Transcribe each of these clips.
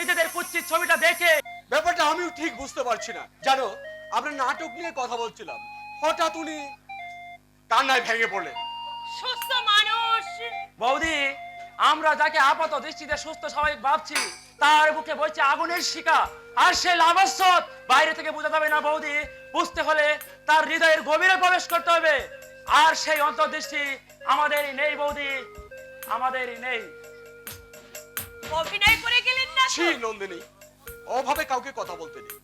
নিজেদের কুৎসিত ছবিটা দেখে। ব্যাপারটা আমিও ঠিক বুঝতে পারছি না। জানো, আমরা নাটক নিয়ে কথা বলছিলাম, হঠাৎ উনি কান্নায় ভেঙে পড়লেন। সুস্থ মানুষ। বৌদি, আমরা যাকে আপাত দৃষ্টিতে সুস্থ স্বাভাবিক ভাবছি, তার বুকে বইছে আগুনের শিখা। আর সে লাভস্বত বাইরে থেকে বোঝা যাবে না বৌদি, বুঝতে হলে তার হৃদয়ের গভীরে প্রবেশ করতে হবে। আর সেই অন্তর্দৃষ্টি আমাদেরই নেই বৌদি, আমাদেরই নেই। অভিনয় করে গেলেন না ছি নন্দিনী, অভাবে কাউকে কথা বলতে নেই।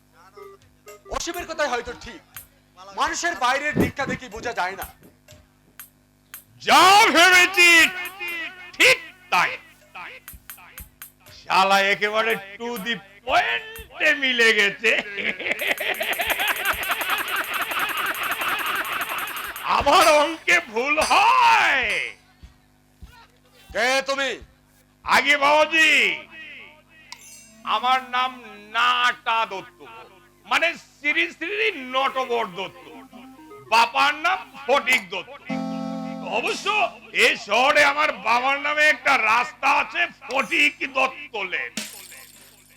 অসীমের কথাই হয়তো ঠিক, মানুষের বাইরের দিকটা দেখি বোঝা যায় না। যা ভেবেছি ঠিক তাই। শালা একেবারে টু দি পয়েন্টে মিলে গেছে। আমার অঙ্কে ভুল হয়। কে তুমি? আগে বাবাজি, আমার নাম নাটা দত্ত, মানে শ্রী শ্রী নটবর দত্ত। বাবার নাম ফটিক দত্ত। অবশ্য এই শহরে আমার বাবার নামে একটা রাস্তা আছে, ফটিক দত্ত লেন।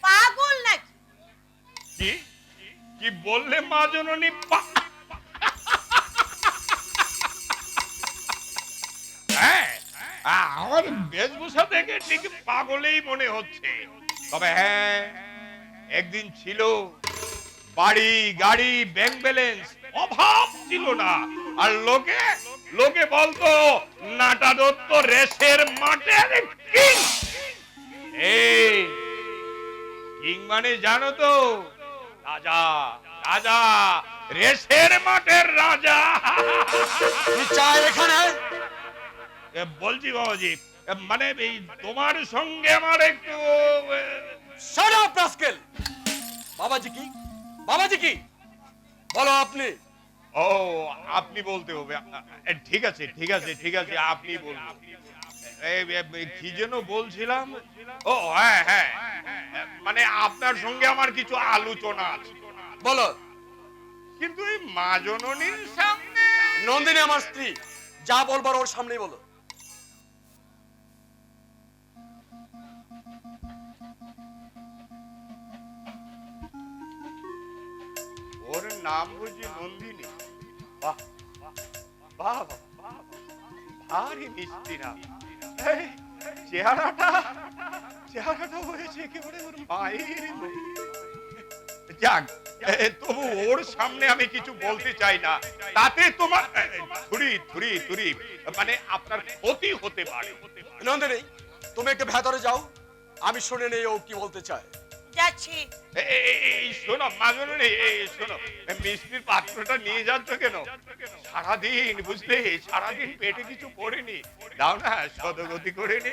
পাগল নাকি? কি কি বললে মা জননী? হ্যাঁ, আমার বেশভূষা দেখে ঠিক পাগলেই মনে হচ্ছে। তবে হ্যাঁ, একদিন ছিল বাড়ি গাড়ি ব্যাংক ব্যালেন্স অভাব ছিল না, আর লোকে লোকে বলতো নাটা দত্ত রেসের মাঠের কিং। এই কিং মানে জানো তো? রাজা, রাজা, রেসের মাঠের রাজা। চাই এখানে? বলছি বাবাজি, মানে এই তোমার সঙ্গে আমার একটু। Shut up rascal! বাবাজি কি? বাবাজি কি? বলো আপনি। ও, আপনি বলতে হবে। ঠিক আছে ঠিক আছে ঠিক আছে, আপনি বলুন। কি যেন বলছিলাম? ও হ্যাঁ হ্যাঁ, মানে আপনার সঙ্গে আমার কিছু আলোচনা আছে। বলো। কিন্তু এই মা জননীর সামনে। নন্দিনী আমার স্ত্রী, যা বলবার ওর সামনেই বলো। ওর নাম বুঝি নন্দিনী? বাহ বাহ বাহ, ভারী মিষ্টি নাম। এই, চেহারাটা চেহারাটা হয়েছে একেবারে ওর মায়ের মতো। যাক, তবু ওর সামনে আমি কিছু বলতে চাই না, তাতে তোমার থুরি থুরি থুরি মানে আপনার ক্ষতি হতে পারে। নন্দিনী, তুমি একটু ভেতরে যাও, আমি শুনে নেই ও কি বলতে চায়। যাচ্ছি। এই শোনো মাজননী, এই শোনো, মিষ্টির পাত্রটা নিয়ে যাচ্ছ কেন? সারাদিন বুঝলে, সারাদিন পেটে কিছু পড়েনি, দাও না, সদগতি করে নি।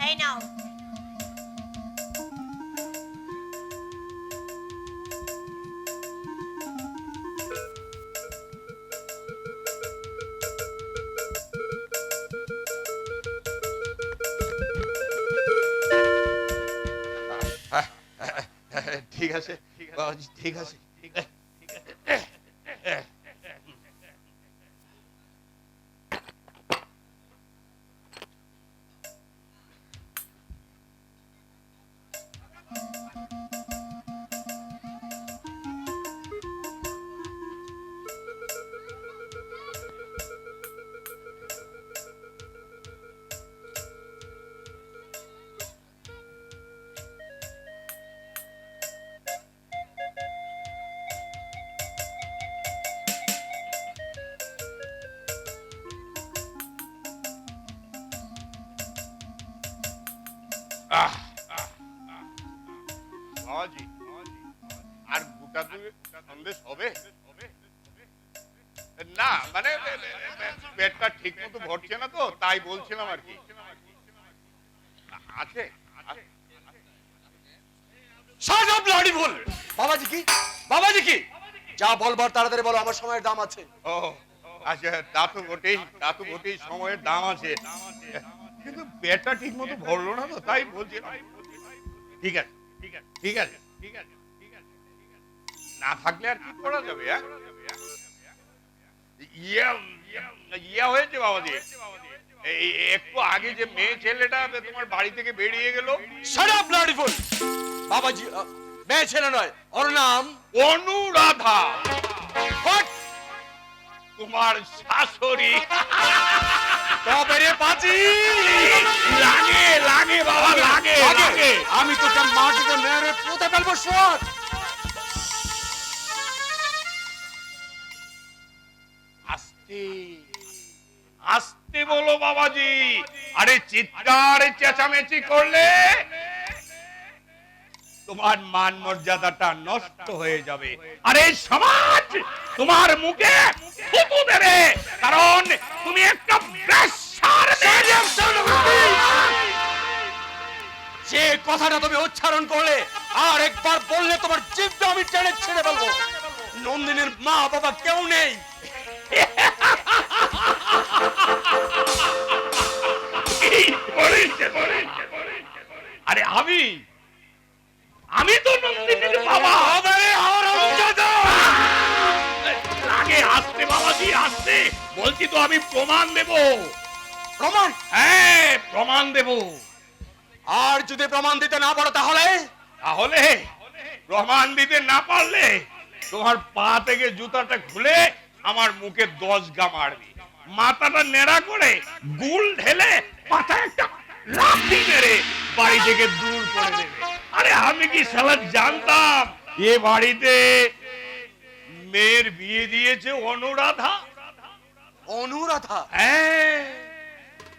এই নাও। ঠিক আছে ঠিক আছে। বাবাজি, আর গোটা দুই সন্দেশ হবে না? মানে পেটটা ঠিক মতো ভরছে না তো, তাই বলছিলাম আর কি। আছে? Shut up bloody fool! বাবাজি কি? বাবাজি কি? যা বলবার তাড়াতাড়ি বলো, আমার সময়ের দাম আছে। ও আচ্ছা, তা তো বটেই, সময়ের দাম আছে, কিন্তু পেটটা ঠিক মতো ভরলো না তো, তাই বলছিলাম। ঠিক আছে ঠিক আছে ঠিক আছে ঠিক আছে ঠিক আছে, না থাকলে আর কি করা যাবে? ইয়া হয়েছে বাবাজি, এই একটু আগে যে মেয়ে ছেলেটা তোমার বাড়ি থেকে বেরিয়ে গেল, শাট আপ ব্লাডি ফুল। বাবাজি মেয়ে ছেলে নয়, ওর নাম অনুরাধা, হোয়াট? তোমার শাশুড়ি। তবে রে পাজি, লাগে লাগে বাবা, লাগে লাগে। আমি তোকে মাটিতে মেরে পুঁতে ফেলবো শট। আস্তে আস্তে বলো বাবাজি, আরে চিৎকার চেঁচামেচি করলে তোমার মান মর্যাদাটা নষ্ট হয়ে যাবে। আরে সমাজ তোমার মুখে থুতু দেবে, কারণ তুমি একটা বেশ্যার মেয়ে। যে কথাটা তুমি উচ্চারণ করলে আর একবার বললে তোমার জিভটা আমি টেনে ছেড়ে ফেলবো। নন্দিনীর মা বাবা কেউ নেই। আরে আমি তো নন্দিনীর বাবা। লাগে আসতে বাবাজি, আসতে বলছি তো, আমি প্রমাণ দেব। প্রমাণ? হ্যাঁ প্রমাণ দেব। আর যদি প্রমাণ দিতে না পারো তাহলে? তাহলে প্রমাণ দিতে না পারলে তোমার পা থেকে জুতাটা খুলে আমার মুখে 10 গা মারবি, মাথাটা নেড়া করে গুল ঢেলে মাথায় একটা লাথি মেরে বাড়ি থেকে দূর করে দেবে। আরে আমি কি শালা জানতাম এ বাড়িতে মেয়ের বিয়ে দিয়েছে অনুরাধা? অনুরাধা? হ্যাঁ,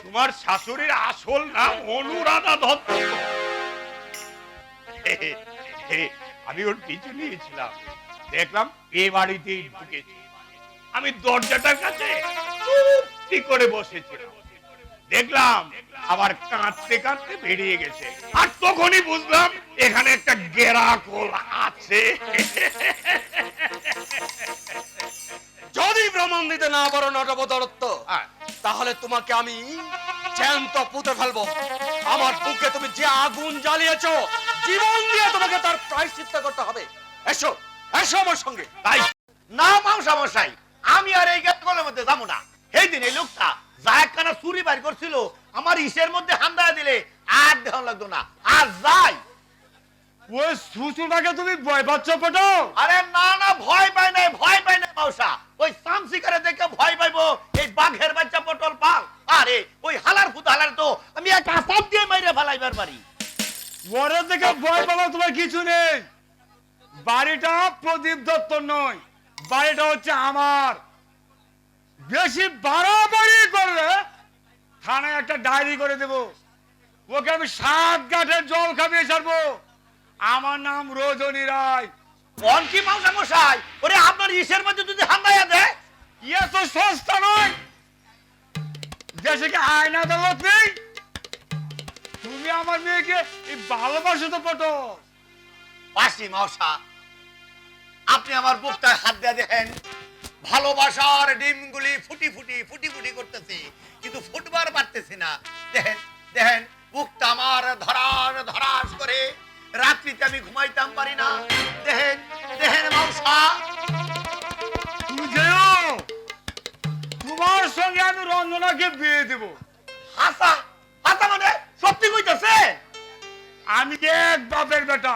তোমার শাশুড়ির আসল নাম অনুরাধা দত্ত। আমি ওর পিছু নিয়েছিলাম, দেখলাম এ বাড়িতেই ঢুকেছি। আমি দরজাটার কাছে চুপটি করে বসেছিলাম, দেখলাম আবার কাঁদতে কাঁদতে বেরিয়ে গেছে। আর তখনই বুঝলাম এখানে একটা গেরাকোল আছে। যদি প্রমাণ দিতে না পারো নটবর দত্ত, তাহলে তোমাকে আমি জ্যান্ত পুঁতে ফেলবো। আমার বুকে তুমি যে আগুন জ্বালিয়েছো, জীবন দিয়ে তোমাকে তার প্রায়শ্চিত্ত করতে হবে। এসো এসো আমার সঙ্গে। তাই না মাংসা মশাই, আমি আর এই গেটগুলোর মধ্যে যাবো না। সেই দিন এই লোকটা যা একখানা চুরি বাড়ি করছিল, আমার ইসের মধ্যে হান্দায় দিলে আর দেখান লাগতো না। আর যাই ওই সুসুটাকে তুমি ভয় পাচ্ছ পেটো? আরে না না, ভয় পাই নাই, ভয় পাই নাই মাউসা। ওই সামসিকারে দেখে ভয় পাইবো এই বাঘের বাচ্চা পটল পাল? আরে ওই হালার ফুত হালার তো আমি এক আসাম দিয়ে মাইরে ফেলাইবার পারি। ওরে দেখে ভয় পাওয়ার তোমার কিছু নেই। বাড়িটা প্রদীপ দত্ত নয়, বাড়িটা হচ্ছে আমার। বেশি বাড়াবাড়ি করলে থানায় একটা ডায়েরি করে দেব। ওকে আমি 7 গাঁটের জল খাবিয়ে ছাড়বো। আমার নাম রজনী রায়। কোন কি মাউসা মশাই, ওরে আপনার ইসের মধ্যে যদি হান্দায়া দেয়? ইয়ে তো সস্তা নয়, দেশে কি আইন আদালত নেই? তুমি আমার মেয়েকে এই ভালোবাসো তো পটো? বাসি মাউসা, আপনি আমার বুকটায় হাত দিয়ে দেখেন, ভালোবাসার ডিমগুলি ফুটি ফুটি ফুটি ফুটি করতেছে, কিন্তু ফুটবার পারতেছি না। দেখেন দেখেন, বুকটা আমার ধরাস ধরাস করে, রাত্রিতে আমি ঘুমাইতাম পারি না। দেখেন দেখেন মাউসা, তুমি যেও, তোমার সঙ্গে আমি রঞ্জনাকে বিয়ে দেব। হাসা হাসা মানে সত্যি কইতাছে? আমি এক বাপের বেটা,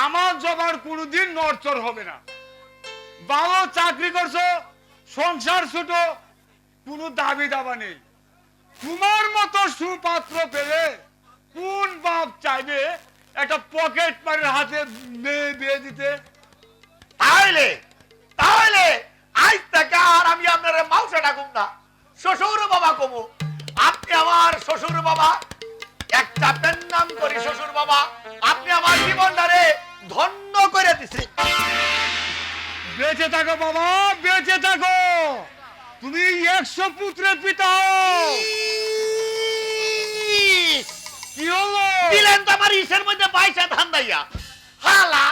আমার জবার কোনোদিন নড়চড় হবে না। ভালো চাকরি করছো, সংসার ছোট, কোনো দাবি দাবা নেই। তোমার মতো সুপাত্র পেলে কোন বাপ চাইবে একটা পকেট মারের হাতে মেয়ে বিয়ে দিতে? তাহলে তাহলে আজ থেকে আর আমি আপনার মাউসা ডাকুম না, শ্বশুর বাবা কমু। আপনি আমার শ্বশুর বাবা, একটা পেন নাম করি শ্বশুর বাবা। আপনি আমার জীবনটারে ধন্য করে দিছেন। বেঁচে থাকো বাবা, বেঁচে থাকো। তুমি 100 পুত্রের পিতা হও। কি হলো? দিলেন তো আমার ইসের মধ্যে 22 ধান দাইয়া। হালা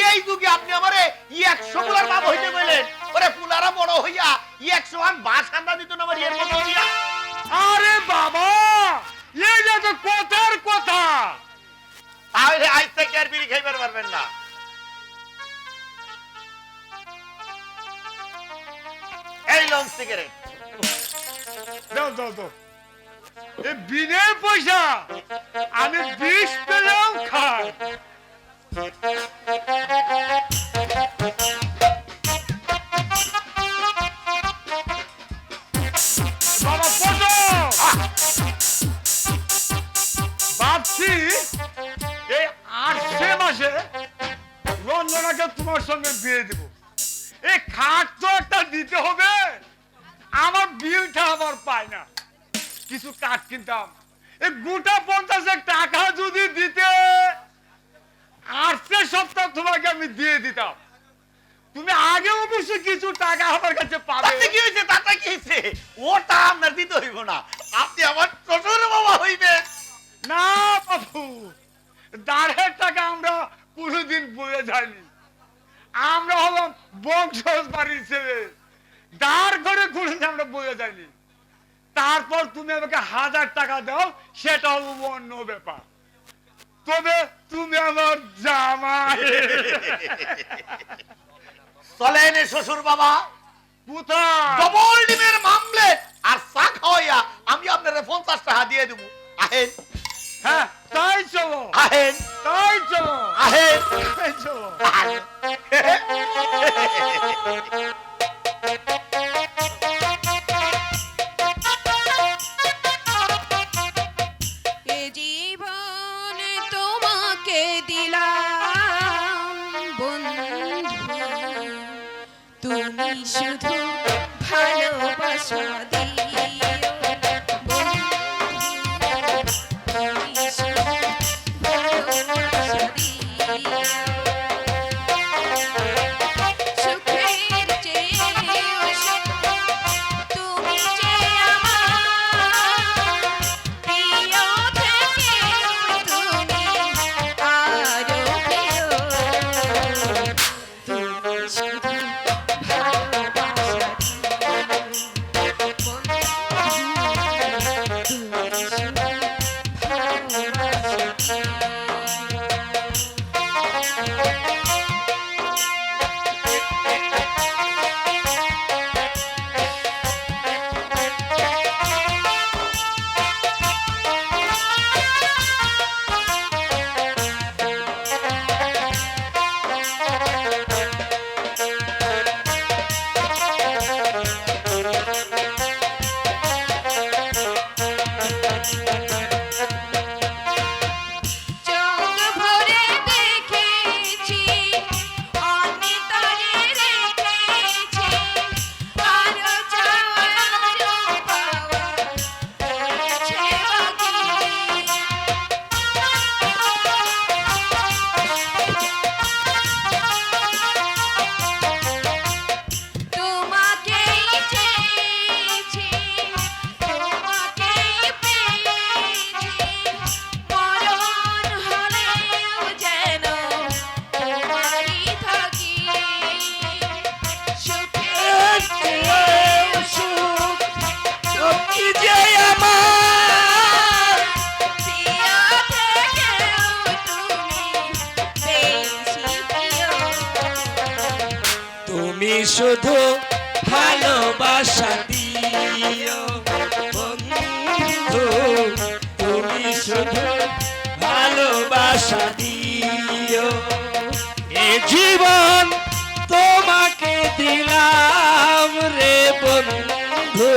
এই যুগে আপনি আমারে 100 পুলার বাপ হইতে কইলেন। ওরে পুলারা বড় হইয়া 100 বাস খান্দা দিত না আমার এর মধ্যে হইয়া। আরে বাবা, এই যে তো কথার কথা। তাহলে আজ থেকে আর বিড়ি খাইবার পারবেন না। এই লং সিগারেট। দাও দাও দাও। এই বিনে পয়সা আমি বিষ পেলেও খাই। বাবা পটো ভাবছি এই 8 মাসে রঞ্জনাকে তোমার সঙ্গে বিয়ে দেব। এই খাট তো একটা দিতে হবে, আমার বিলটা আবার পাই না। কিছু কাঠ কিনতাম, এই গোটা 50 টাকা যদি দিতে 8 সপ্তাহ তোমাকে আমি দিয়ে দিতাম। তুমি আগে অবশ্যই কিছু টাকা আমার কাছে পাবে। তাতে কি হয়েছে? তাতে কি হয়েছে? ওটা আপনার দিতে হইব না, আপনি আমার শ্বশুর বাবা হইবেন। না বাবু, দাঁড়ের টাকা আমরা কোনোদিন বলে যাইনি। আমরা হলাম বংশজ বাড়ির ছেলে, দাঁড় করে কোনোদিন আমরা বলে যাইনি। তারপর তুমি আমাকে 1000 টাকা দাও, সেটা হলো অন্য ব্যাপার। তবে তুমি আমার জামাই। চলেন শ্বশুর বাবা, কোথায়? ডবল ডিমের মামলেট আর চা খাওয়াইয়া আমি আপনার 50 টাকা দিয়ে দেবো। আহেন হ্যাঁ, তাই চলো, আহেন তাই চলো, আহেন তাই চলো। এ জীবন তোমাকে দিলাম বন্ধু, তুমি শুধু ভালোবাসা দিও বন্ধু, তুমি শুধু ভালোবাসা দিও। সুখের চেয়েও সুখ তুমি যে আমার প্রিয় থেকে তুমি আরো প্রিয়, তুমি শুধু ভালোবাসা দিও বন্ধু, তুমি শুধু ভালোবাসা চোখ ভরে দেখেছি, অন্তরে রেখেছি, আরো চাওয়া আরো পাওয়া রয়েছে বাকি। তোমাকেই চেয়েছি, তোমাকেই পেয়েছি, মরণ হলেও যেন তোমারই থাকি। সুখের চেয়েও সুখ তুমি যে আমার প্রিয় থেকেও তুমি বেশি প্রিয়, তুমি শুধু ভালোবাসা দিও বন্ধু, তুমি শুধু ভালোবাসা দিও। এ জীবন তোমাকে দিলাম রে বন্ধু,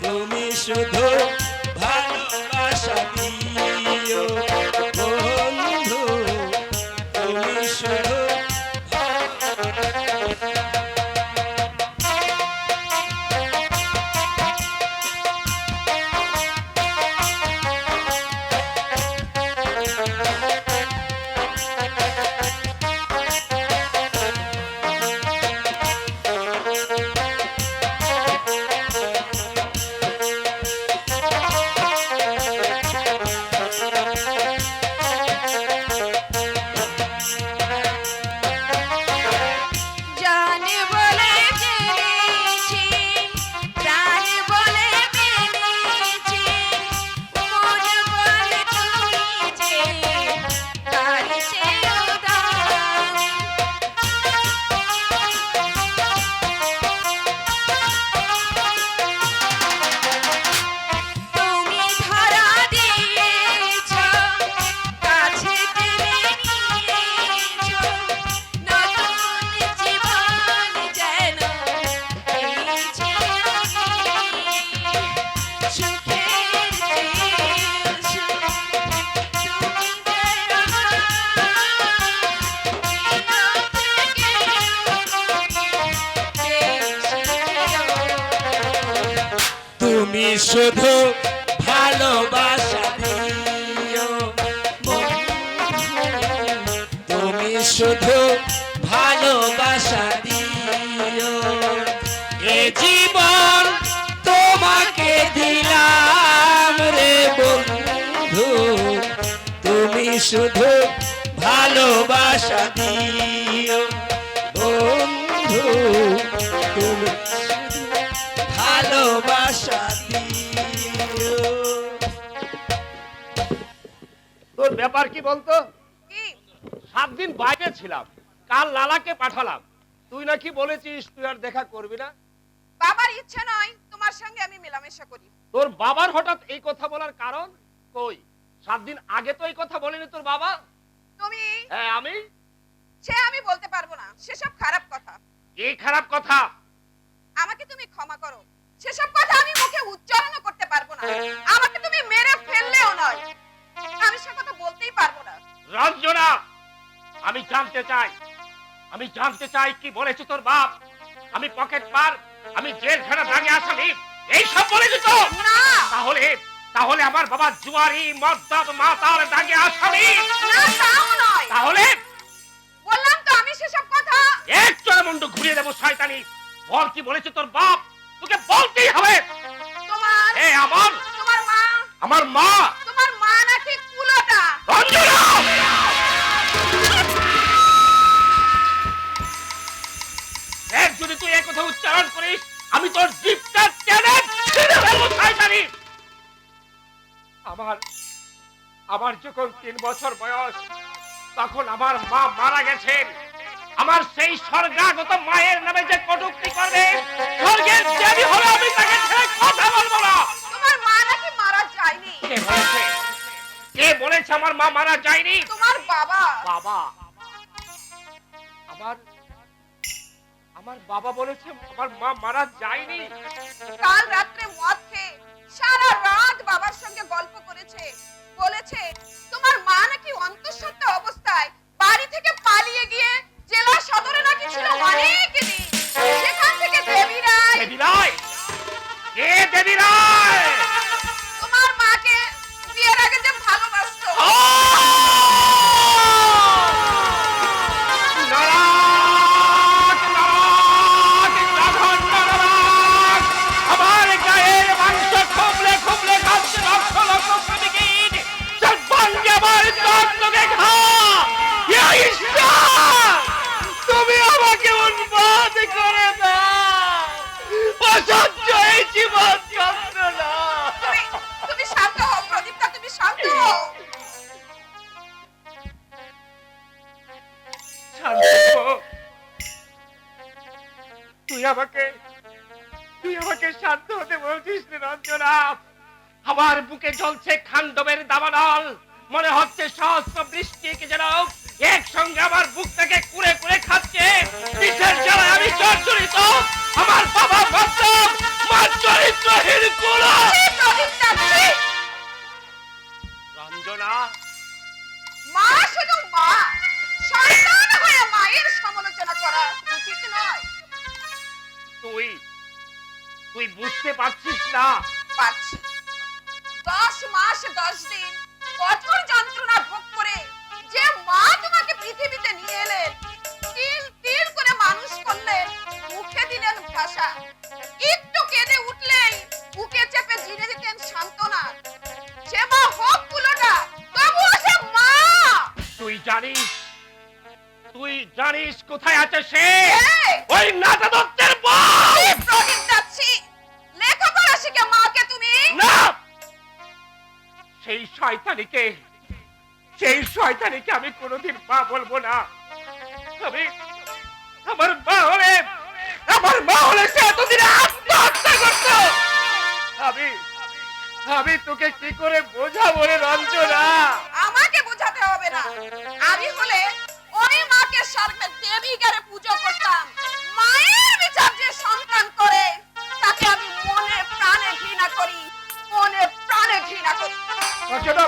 তুমি শুধু ভালোবাসা দিও বন্ধু, তুমি শুধু শুধু ভালোবাসা দিও বন্ধু, তুমি শুধু ভালোবাসা দিও। এ জীবন তোমাকে দিলাম রে বন্ধু, তুমি শুধু ভালোবাসা দিও বন্ধু, তুমি শুধু ভালোবাসা দিও। তোর ব্যাপার কি বলতো? কি 7 দিন বাইরে ছিলাম, কাল লালাকে পাঠালাম, তুই নাকি বলেছিস তুই আর দেখা করবি না। বাবার ইচ্ছে নয় তোমার সঙ্গে আমি মেলামেশা করি। তোর বাবার হঠাৎ এই কথা বলার কারণ? কই 7 দিন আগে তো এই কথা বলেনি তোর বাবা। তুমি হ্যাঁ আমি। সে আমি বলতে পারবো না, সেসব খারাপ কথা। এই খারাপ কথা? আমাকে তুমি ক্ষমা করো, সেসব কথা আমি মুখে উচ্চারণও করতে পারবো না। আমাকে তুমি মেরে ফেললেও নয়, আমি সে কথা বলতেই পারবো না। রঞ্জনা, আমি জানতে চাই কি বলেছে তোর বাপ। আমি পকেট মার, আমি জেলখানা ভাঙে আসামি, এই সব বলেছি তো? না তাহলে আমার বাবা জুয়ারি মদ্যপ মাতার দাগে আসামি। না, তাও নয়। তাহলে বললাম তো আমি সেসব কথা। এক চড়ে মুন্ডু ঘুরিয়ে দেবো শয়তানি। বল কি বলেছে তোর বাপ, তোকে বলতেই হবে। তোমার তোমার মা, আমার মা। তোমার মা নাকি কুলোটা। রঞ্জনা, দেখ যদি তুই এই কথা উচ্চারণ করিস আমি তোর জিভটা টেনে ছিঁড়ে ফেলবো শয়তানি। আমার যখন 3 বছর বয়স তখন আমার মা মারা গেছেন। আমার সেই স্বর্গাগত মায়ের নামে যে কটূক্তি করবে, স্বর্গের দেবী হবে, আমি তাকে ছেড়ে কথা বলবো না। তোমার মা নাকি মারা যায়নি। কে বলেছে আমার মা মারা যায়নি? তোমার বাবা। বাবা? আমার বাবা বলেছে আমার মা মারা যায়নি। কাল রাত্রে মদ খেয়ে সারা রাত বাবার সঙ্গে গল্প করেছে, বলেছে তোমার মা নাকি অন্তঃসত্ত্বা অবস্থায় বাড়ি থেকে পালিয়ে গিয়ে জেলা সদরে নাকি ছিল অনেক দিন। সেখান থেকে দেবী রায় তোমার মাকে বিয়ের আগে যে ভালোবাসতো, আমার গায়ের মাংস খুবলে খুবলে খাচ্ছে লক্ষ লক্ষ প্রেমিকিন। আমার তোকে খা। তুমি আমাকে উন্মাদ করে দাও, অসহ্য এই জীবন যন্ত্রণা। তুমি শান্ত হও প্রদীপ্তা, তুমি শান্ত হও। তুই আমাকে শান্ত হতে বলছিস রে রঞ্জনা। আমার বুকে জ্বলছে খান্ডবের দাবানল, মনে হচ্ছে সহস্র বৃষ্টিকে যেন একসঙ্গে আমার বুক থেকে কুড়ে কুড়ে খাচ্ছে। পিঠের জ্বালায় আমি জর্জরিত, আমার বাবা মদ্যপ, মা চরিত্রহীন কুলো। রঞ্জনা, মা শুধু মা, সন্তান হয়ে মায়ের সমালোচনা করা উচিত নয়। তুই বুঝতে পারছিস না? পারছি। 10 মাস 10 দিন কঠোর যন্ত্রণা ভোগ করে যে মা তোমাকে পৃথিবীতে নিয়ে এলেন, তিল তিল করে মানুষ করলেন, মুখে দিলেন ভাষা, একটু কেঁদে উঠলেই বুকে চেপে জিনে দিতেন সান্ত্বনা, সে মা হোক কুলোটা, তবুও সে মা। তুই জানিস কোথায় আছে সে? এই! ওই নাটা দত্তের বউ। এই প্রদীপ যাচ্ছি, লেখাপড়া শিখে মাকে তুমি না, সেই শয়তানিকে আমি কোনোদিন মা বলবো না। আমার মা হলে সে এতদিনে আত্মহত্যা করতো। আমি তোকে কি করে বোঝাবো রে রঞ্জনা? আমাকে বোঝাতে হবে না। আমি হলে ওই মাকে স্বর্গের দেবীগারে পুজো করতাম। মায়ের বিচার যে সন্তান করে তাকে আমি মনে প্রাণে ঘৃণা করি। রঞ্জনা,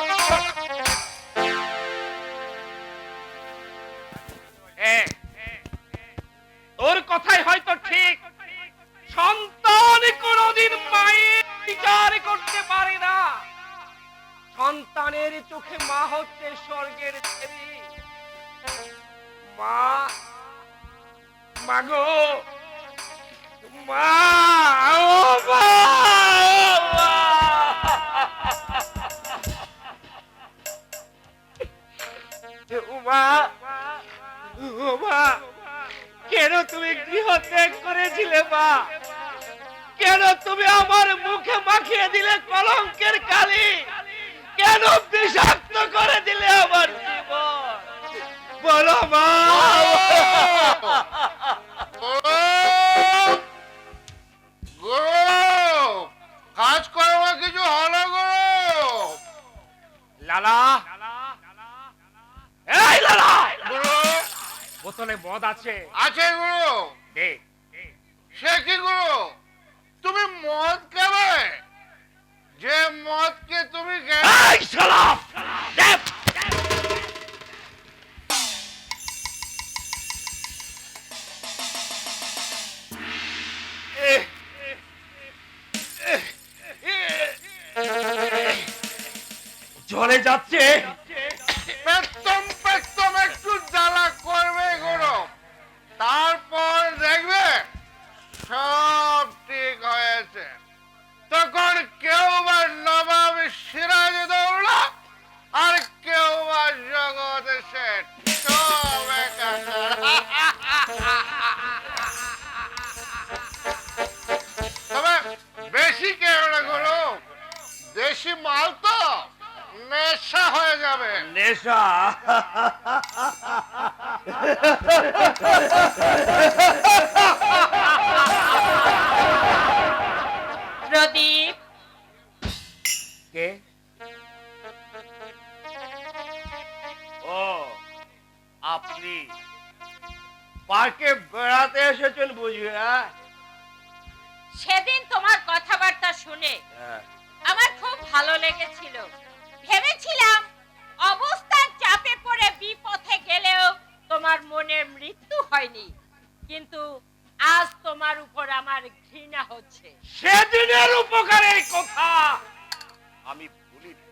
তোর কথাই হয়তো ঠিক, সন্তান কোনোদিন মায়ের বিচার মুখে মা হচ্ছে স্বর্গের দেবী। মা, মাগো, মা, ও মা, উমা, উমা, কেন তুমি গৃহ ত্যাগ করেছিলে মা? কেন তুমি আমার মুখে মাখিয়ে দিলে কলঙ্কের কালি? কেন বিষাক্ত করে দিলে আমার জীবন? বলো মা। কাজ করো না, কিছু হলো গো। লালা, এই লালা, গুরু বোতলে মদ আছে? আছে গুরু। দে। সে কি গুরু, তুমি মদ খাবে? যে মদকে তুমি এই শালা, দে। জ্বলে যাচ্ছে। পেট্টম পেট্টম একটু জ্বালা করবে গুরু, তারপর দেখবে সব ঠিক হয়েছে। তখন কেউ বা নবাব সিরাজে দৌড়া, আর কেউ বা জগৎ শেঠ। সব একাকার। তবে বেশি কেউ না গুরু, দেশি মাল তো, নেশা হয়ে যাবে। নেশা? প্রদীপ, কে? ও, আপনি পার্কে বেড়াতে এসেছেন বুঝি? হ্যাঁ, সেদিন তোমার কথাবার্তা শুনে আমার খুব ভালো লেগেছিল। ভেবেছিলাম অবস্থার চাপে পড়ে বিপথে গেলেও তোমার মনের মৃত্যু হয়নি, কিন্তু আজ তোমার উপর আমার ঘৃণা হচ্ছে। সেদিনের উপকারের কথা আমি ভুলিনি,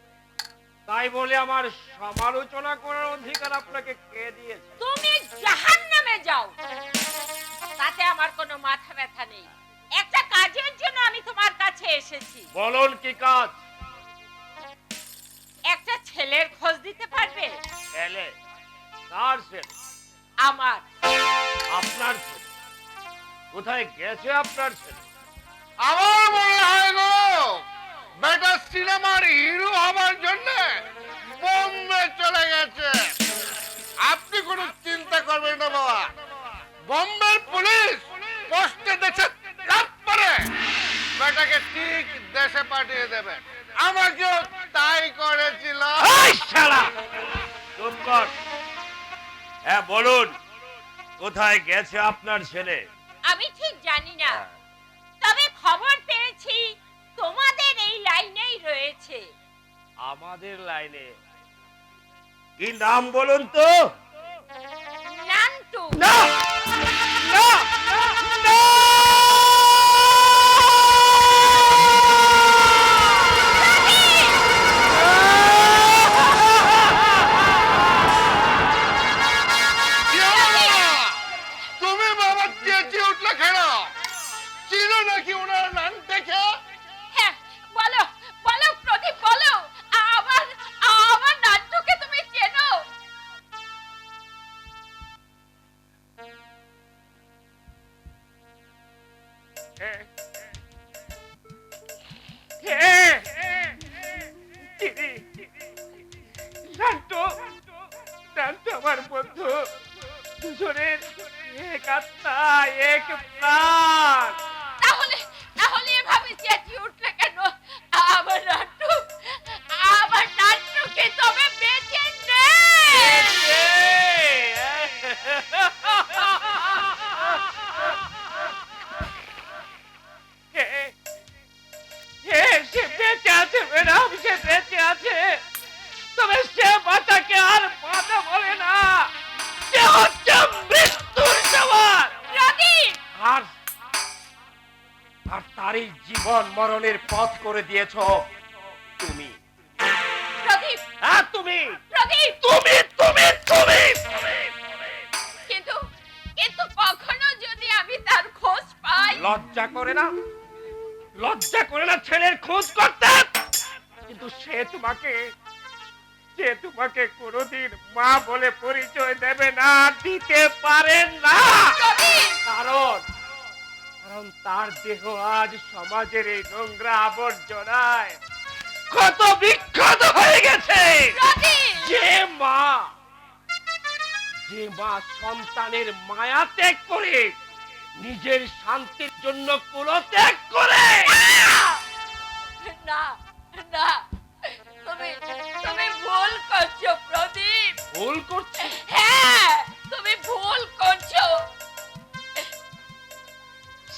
তাই বলে আমার সমালোচনা করার অধিকার আপনাকে কে দিয়েছে? তুমি জাহান্নামে যাও, তাতে আমার কোনো মাথা ব্যথা নেই। একটা কাজের জন্য আমি তোমার কাছে এসেছি। বলুন কি কাজ? একটা ছেলের খোঁজ দিতে পারবে? ছেলে? কার ছেলে? আমার। আপনার ছেলে? কোথায় গেছে আপনার ছেলে? আমার মনে হয় গো, বেটা সিনেমার হিরো হবার জন্য বোম্বে চলে গেছে। আপনি কোনো চিন্তা করবেন না বাবা, বোম্বের পুলিশ পোস্টে দেশে রাত পরে বেটাকে ঠিক দেশে পাঠিয়ে দেবে। আমাকেও তাই করেছিল। এই শালা, চুপ কর। হ্যাঁ বলুন, কোথায় গেছে আপনার ছেলে? আমি ঠিক জানি না, তবে খবর পেয়েছি তোমাদের এই লাইনেই রয়েছে। আমাদের লাইনে? কি নাম বলুন তো? নান্টু। না, না, না! তুমি বাবা চেঁচিয়ে উঠলে কেন? ছিল নাকি ওনার নাম দেখে? হ্যাঁ, বলো বলো প্রদীপ, বলো। আমার আমার নান্টুকে তুমি চেনো? আমার বন্ধু, দুজনের এক আত্মা, এক প্রাণ। তাহলে তাহলে এভাবে চেঁচিয়ে উঠলে কেন? আমার নান্টুকে তবে বেঁচে সে বেঁচে আছে ম্যাডাম, সে বেঁচে আছে। তবে সে বাঁচাকে আর বাঁচা বলে না, সে হচ্ছে মৃত্যুর জবান। আর তারই জীবন মরণের পথ করে দিয়েছ তুমি। প্রদীপ, হ্যাঁ, তুমি প্রদীপ, তুমি তুমি তুমি কিন্তু কিন্তু কখনো যদি আমি তার খোঁজ পাই, লজ্জা করে না? লজ্জা করে না ছেলের খোঁজ করতে? কিন্তু সে তোমাকে কোনোদিন মা বলে পরিচয় দেবে না, দিতে পারে না। প্রদীপ, কারণ তার দেহ আজ সমাজের এই নোংরা আবর্জনায় ক্ষত বিক্ষত হয়ে গেছে। প্রদীপ, যে মা সন্তানের মায়া ত্যাগ করে নিজের শান্তির জন্য কুলত্যাগ করে। না না, তুমি ভুল করছো প্রদীপ। ভুল করছে? হ্যাঁ, তুমি ভুল করছো।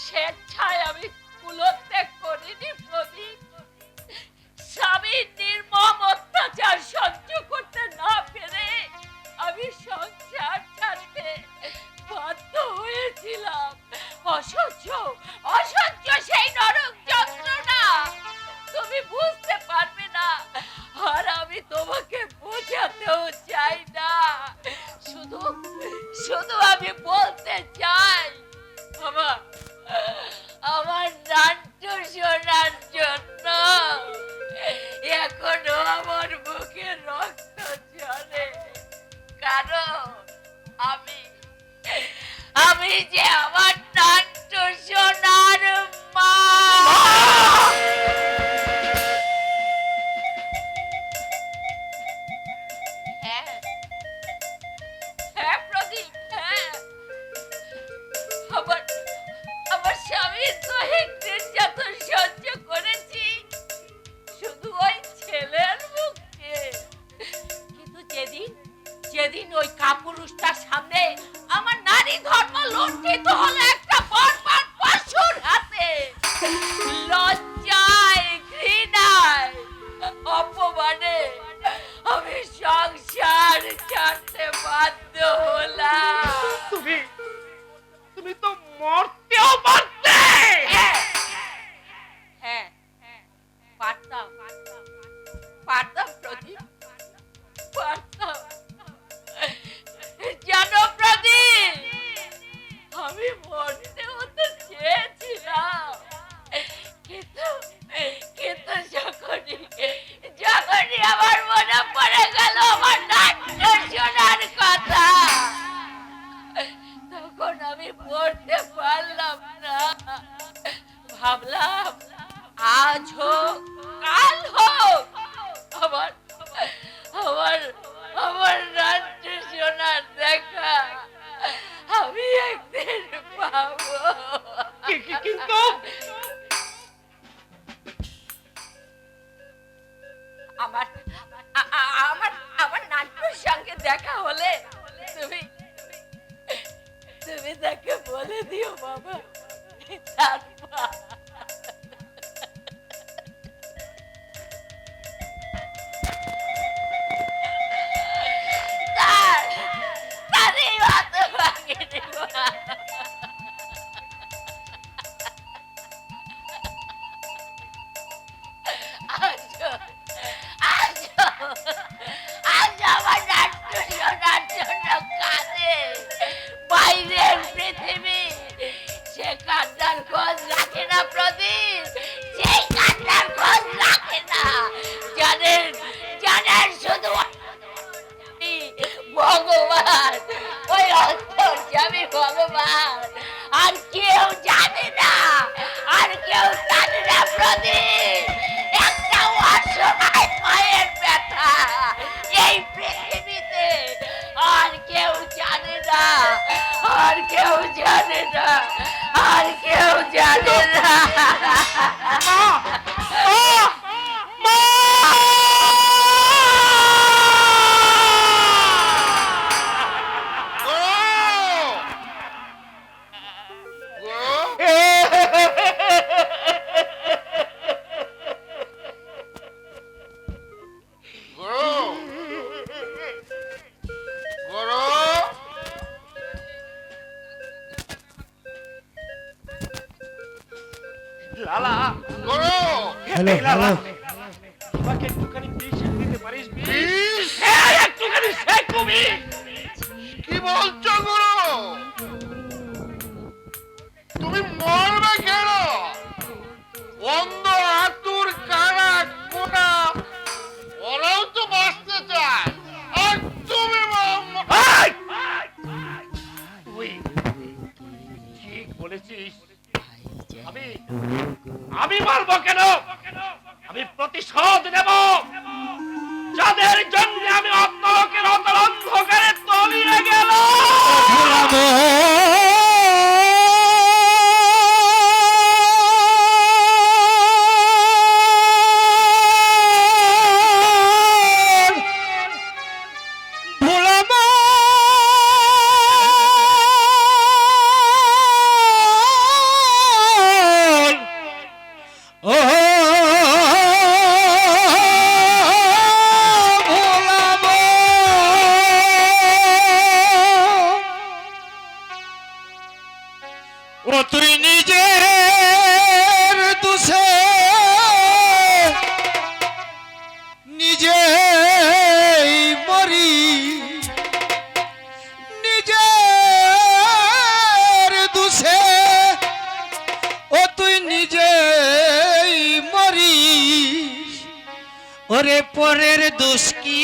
স্বেচ্ছায় আমি কুলত্যাগ করিনি প্রদীপ। স্বামীর নির্মম অত্যাচার সহ্য করতে না পেরে আমি সংসার ছাড়তে বাধ্য হয়েছিলাম। অসহ্য সেই নরক যন্ত্রণা তুমি বুঝতে পারবে না, আর আমি তোমাকে বোঝাতেও চাই না। শুধু আমি বলতে চাই, আমার নাট্য শোনার জন্য এখনো আমার বুকে রক্ত ঝরে। কারণ আমি যে আমার নাট্য শোনার মা। হ্যাঁ প্রদীপ, হ্যাঁ, আমার স্বামীর দৈহিক নির্যাতন সহ্য করেছি শুধু ওই ছেলের মুখে। কিন্তু যেদিন ওই কাপুরুষটার সামনে আমার নারী ধর্ম লুণ্ঠিত হলো একটা বর্বর পশুর হাতে, লজ্জায়, ঘৃণায়, অপমানে আমি সংসার ছাড়তে বাধ্য হলাম। তুমি তো মরতেও পারতে। হ্যাঁ, পারতাম প্রদীপ, পারতাম। জানো প্রদীপ, আমি মরতেও তো চেয়েছিলাম, কিন্তু যখনই আমার মনে পড়ে গেল আমার নাট্য শোনার কথা, তখন আমি পড়তে পারলাম না। ভাবলাম আজ হোক কাল হোক আমার নাট্য শোনার দেখা আমি একদিন পাবো। কিন্তু আমার নাট্যর সঙ্গে দেখা হলে তুমি তাকে বলে দিও বাবা, তারই হাত ভাঙে দেব। আজ আমার নাট্য শোনার জন্য কাঁদে বাইরের পৃথিবী। সে কান্নার খোঁজ রাখে না প্রদীপ, সেই কান্নার খোঁজ রাখে না। জানেন শুধু ভগবান, ওই অন্তর্যামী ভগবান, আর কেউ জানে না প্রদীপ। একটা অসহায় মায়ের ব্যথা এই পৃথিবীতে আর কেউ জানে না। লালা, গরু হ্যালো, তোমাকে একটুখানি বিষ দিতে পারিস? বিষ? হ্যাঁ, বলছো গুরু? তুমি মরবে কেন? অন্ধ, আতুর, কানা, কোনা ওরাও তো বাঁচতে চায়, আর তুমি তুই ঠিক বলেছিস। আমি মারবো কেন? আমি প্রতিশোধ নেব যাদের জন্য আমি অন্তরকের অন্তরন্ধকারে তলিয়ে গেল। ও তুই নিজের দোষে নিজেই মরি, নিজের দোষে ও তুই নিজেই মরিস, ওরে পরের দোষ কি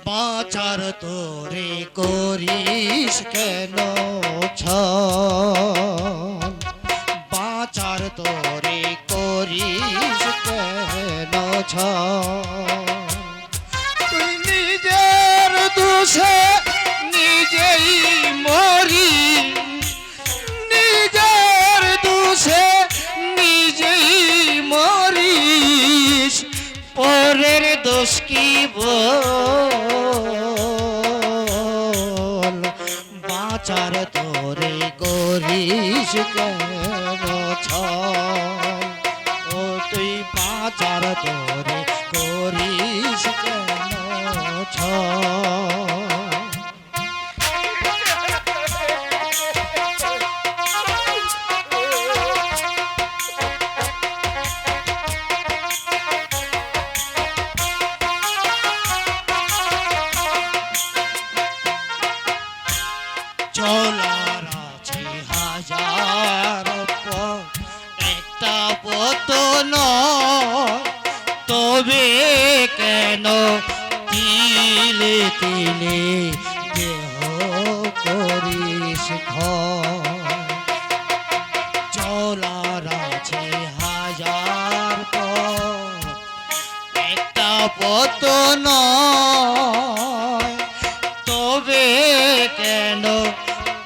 বাঁচার তোরে করিস কেন ছল, বাঁচার তোরে করিস কেন ছল, তুই নিজের দোষে নিজেই মরি, নিজের দোষে নিজেই মরিস, পরের দোষ কি বল, বাঁচার তোরে করিস কেন ছল, ও তুই বাঁচার তোরে করিস কেন ছল। চলার আছে হাজার পথ, একটা পথ নয়, তবে কেন তিলে তিলে দেহ করিস ক্ষয়, চলার আছে হাজার পথ, একটা পথ নয়, তবে কেন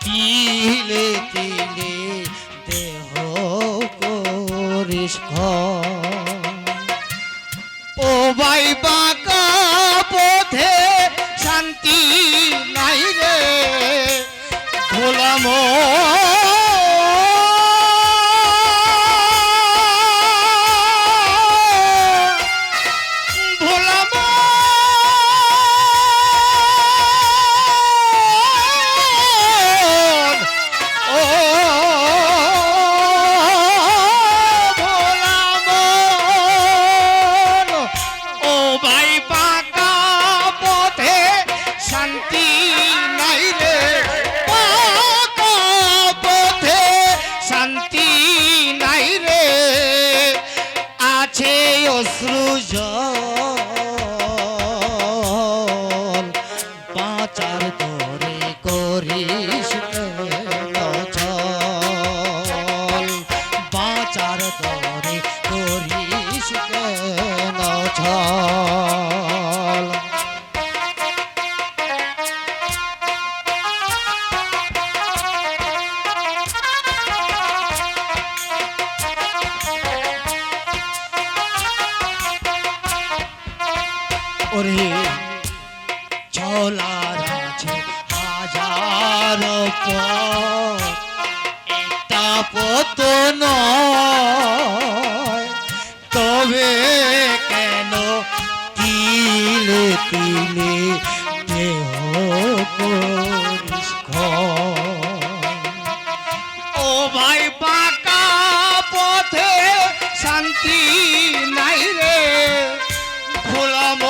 তিলে তিলে দেহ করিস ক্ষয়, ও ভাই বাঁকা পথে শান্তি নাই রে ভোলাম, ভোলাম ও ভোলাম, ও ভাই বাঁকা পথে শান্তি নাই রে, বাঁকা পথে শান্তি নাই রে, আছে অশ্রু জল, বাঁচার তোরে করিস কেন ছল, বাঁচার তোরে করিস কেন ছল। ওরে চলার আছে হাজার পথ, একটা পথ নয়, তবে কেন তিলে তিলে দেহ করিস ক্ষয়, ও ভাই বাঁকা পথে শান্তি নাই রে ভোলাম,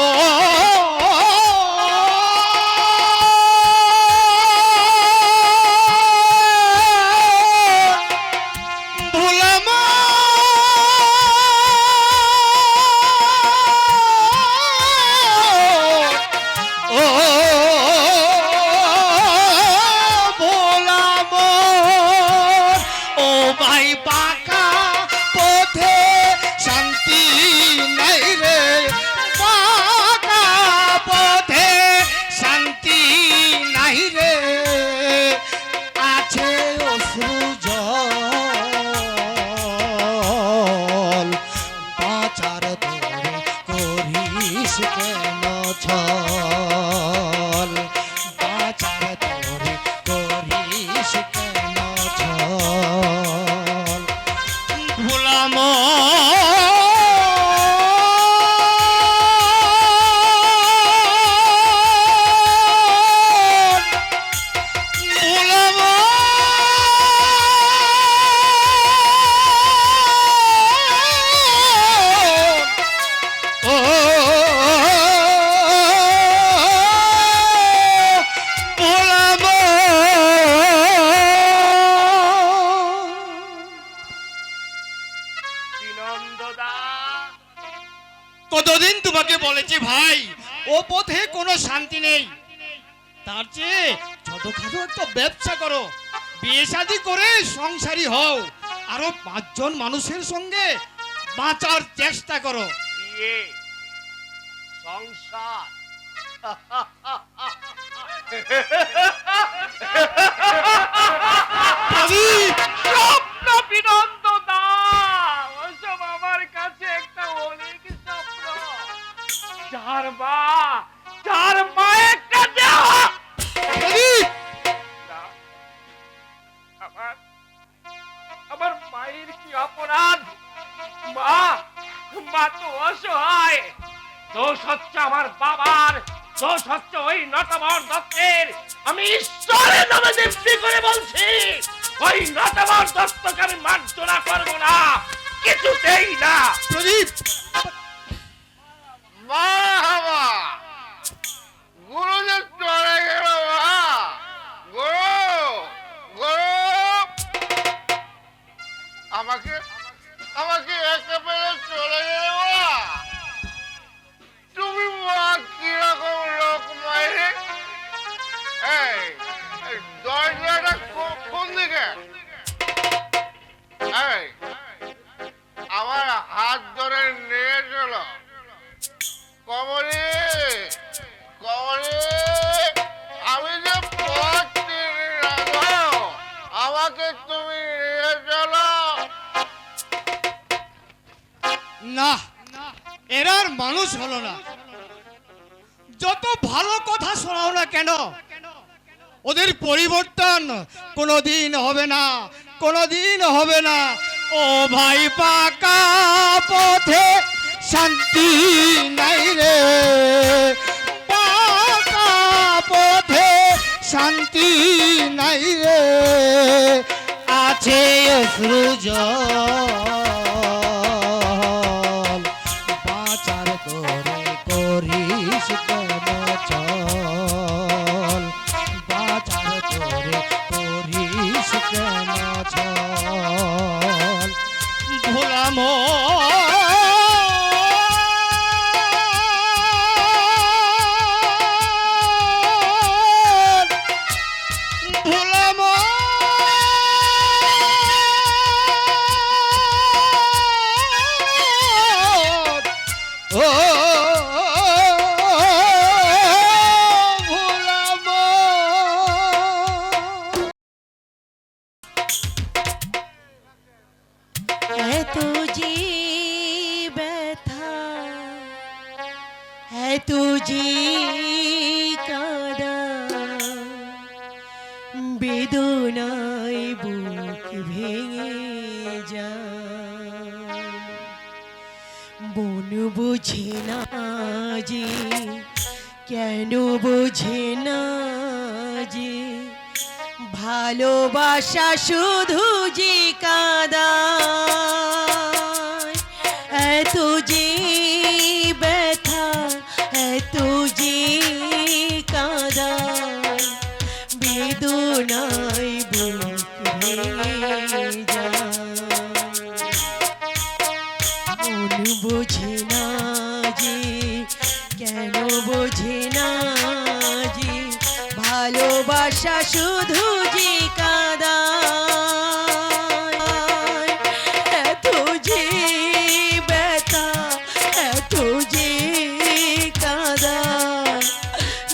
ছল বাঁচার তরে করিস কেন ছল ভোলাম বিনন্দদা, কতদিন তোমাকে বলেছি ভাই, ও পথে কোনো শান্তি নেই, তার চেয়ে ছোটখাটো একটা ব্যবসা করো, বিয়ে শাদী করে সংসারী হও, আরো 5 জন মানুষের সঙ্গে বাঁচার চেষ্টা করো। বিয়ে, সংসার, স্বপ্ন বিনন্দদা, ওসব আমার কাছে একটা অনেক স্বপ্ন। যার মা একটা দেওয়া আমার মায়ের কি অপরাধ? মা তো অসহায়। দোষ হচ্ছে আমার বাবার, দোষ হচ্ছে ওই নটবর দত্তের। আমি ঈশ্বরের নামে দিব্যি করে বলছি, ওই নটবর দত্তকে আমি মার্জনা করবো না, কিছুতেই না। প্রদীপ, বাবা, গুরু যে চলে গেল, গুরু, আমাকে একে পেলে চলে গেল। তুমি মা কিরকম লোক মাইরে? এই দরজাটা কোন দিকে? এই আমার হাত ধরে নিয়ে চলো। কমলি, আমি যে পথ চিনি না গো, আমাকে তুমি নিয়ে চলো। না, এরা আর মানুষ হলো না, যত ভালো কথা শোনাও না কেন ওদের পরিবর্তন কোনোদিন হবে না, কোনোদিন হবে না। ও ভাই, পাকা পথে শান্তি নাই রে, পাকা পথে শান্তি নাই রে, আছে সূর্য বাঁচার করে করিস কেন ছল, বাঁচার করে করিস কেন ছল ভোলাম ভোলাম ও ভোলাম এত যে ব্যথা, এত যে কাঁদা, বেদনায় বুক ভেঙে যায়, মন বোঝে না যে, কেন বোঝে না যে, ভালোবাসা শুধু যে কাঁদায়, এত যে ব্যথা, এত যে কাঁদায়, বেদনায় বুক ভেঙে যায়, মন বোঝে না যে, কেন বোঝে না যে, ভালোবাসা শুধু যে কাঁদায়, এত যে ব্যথা, এত যে কাঁদায়,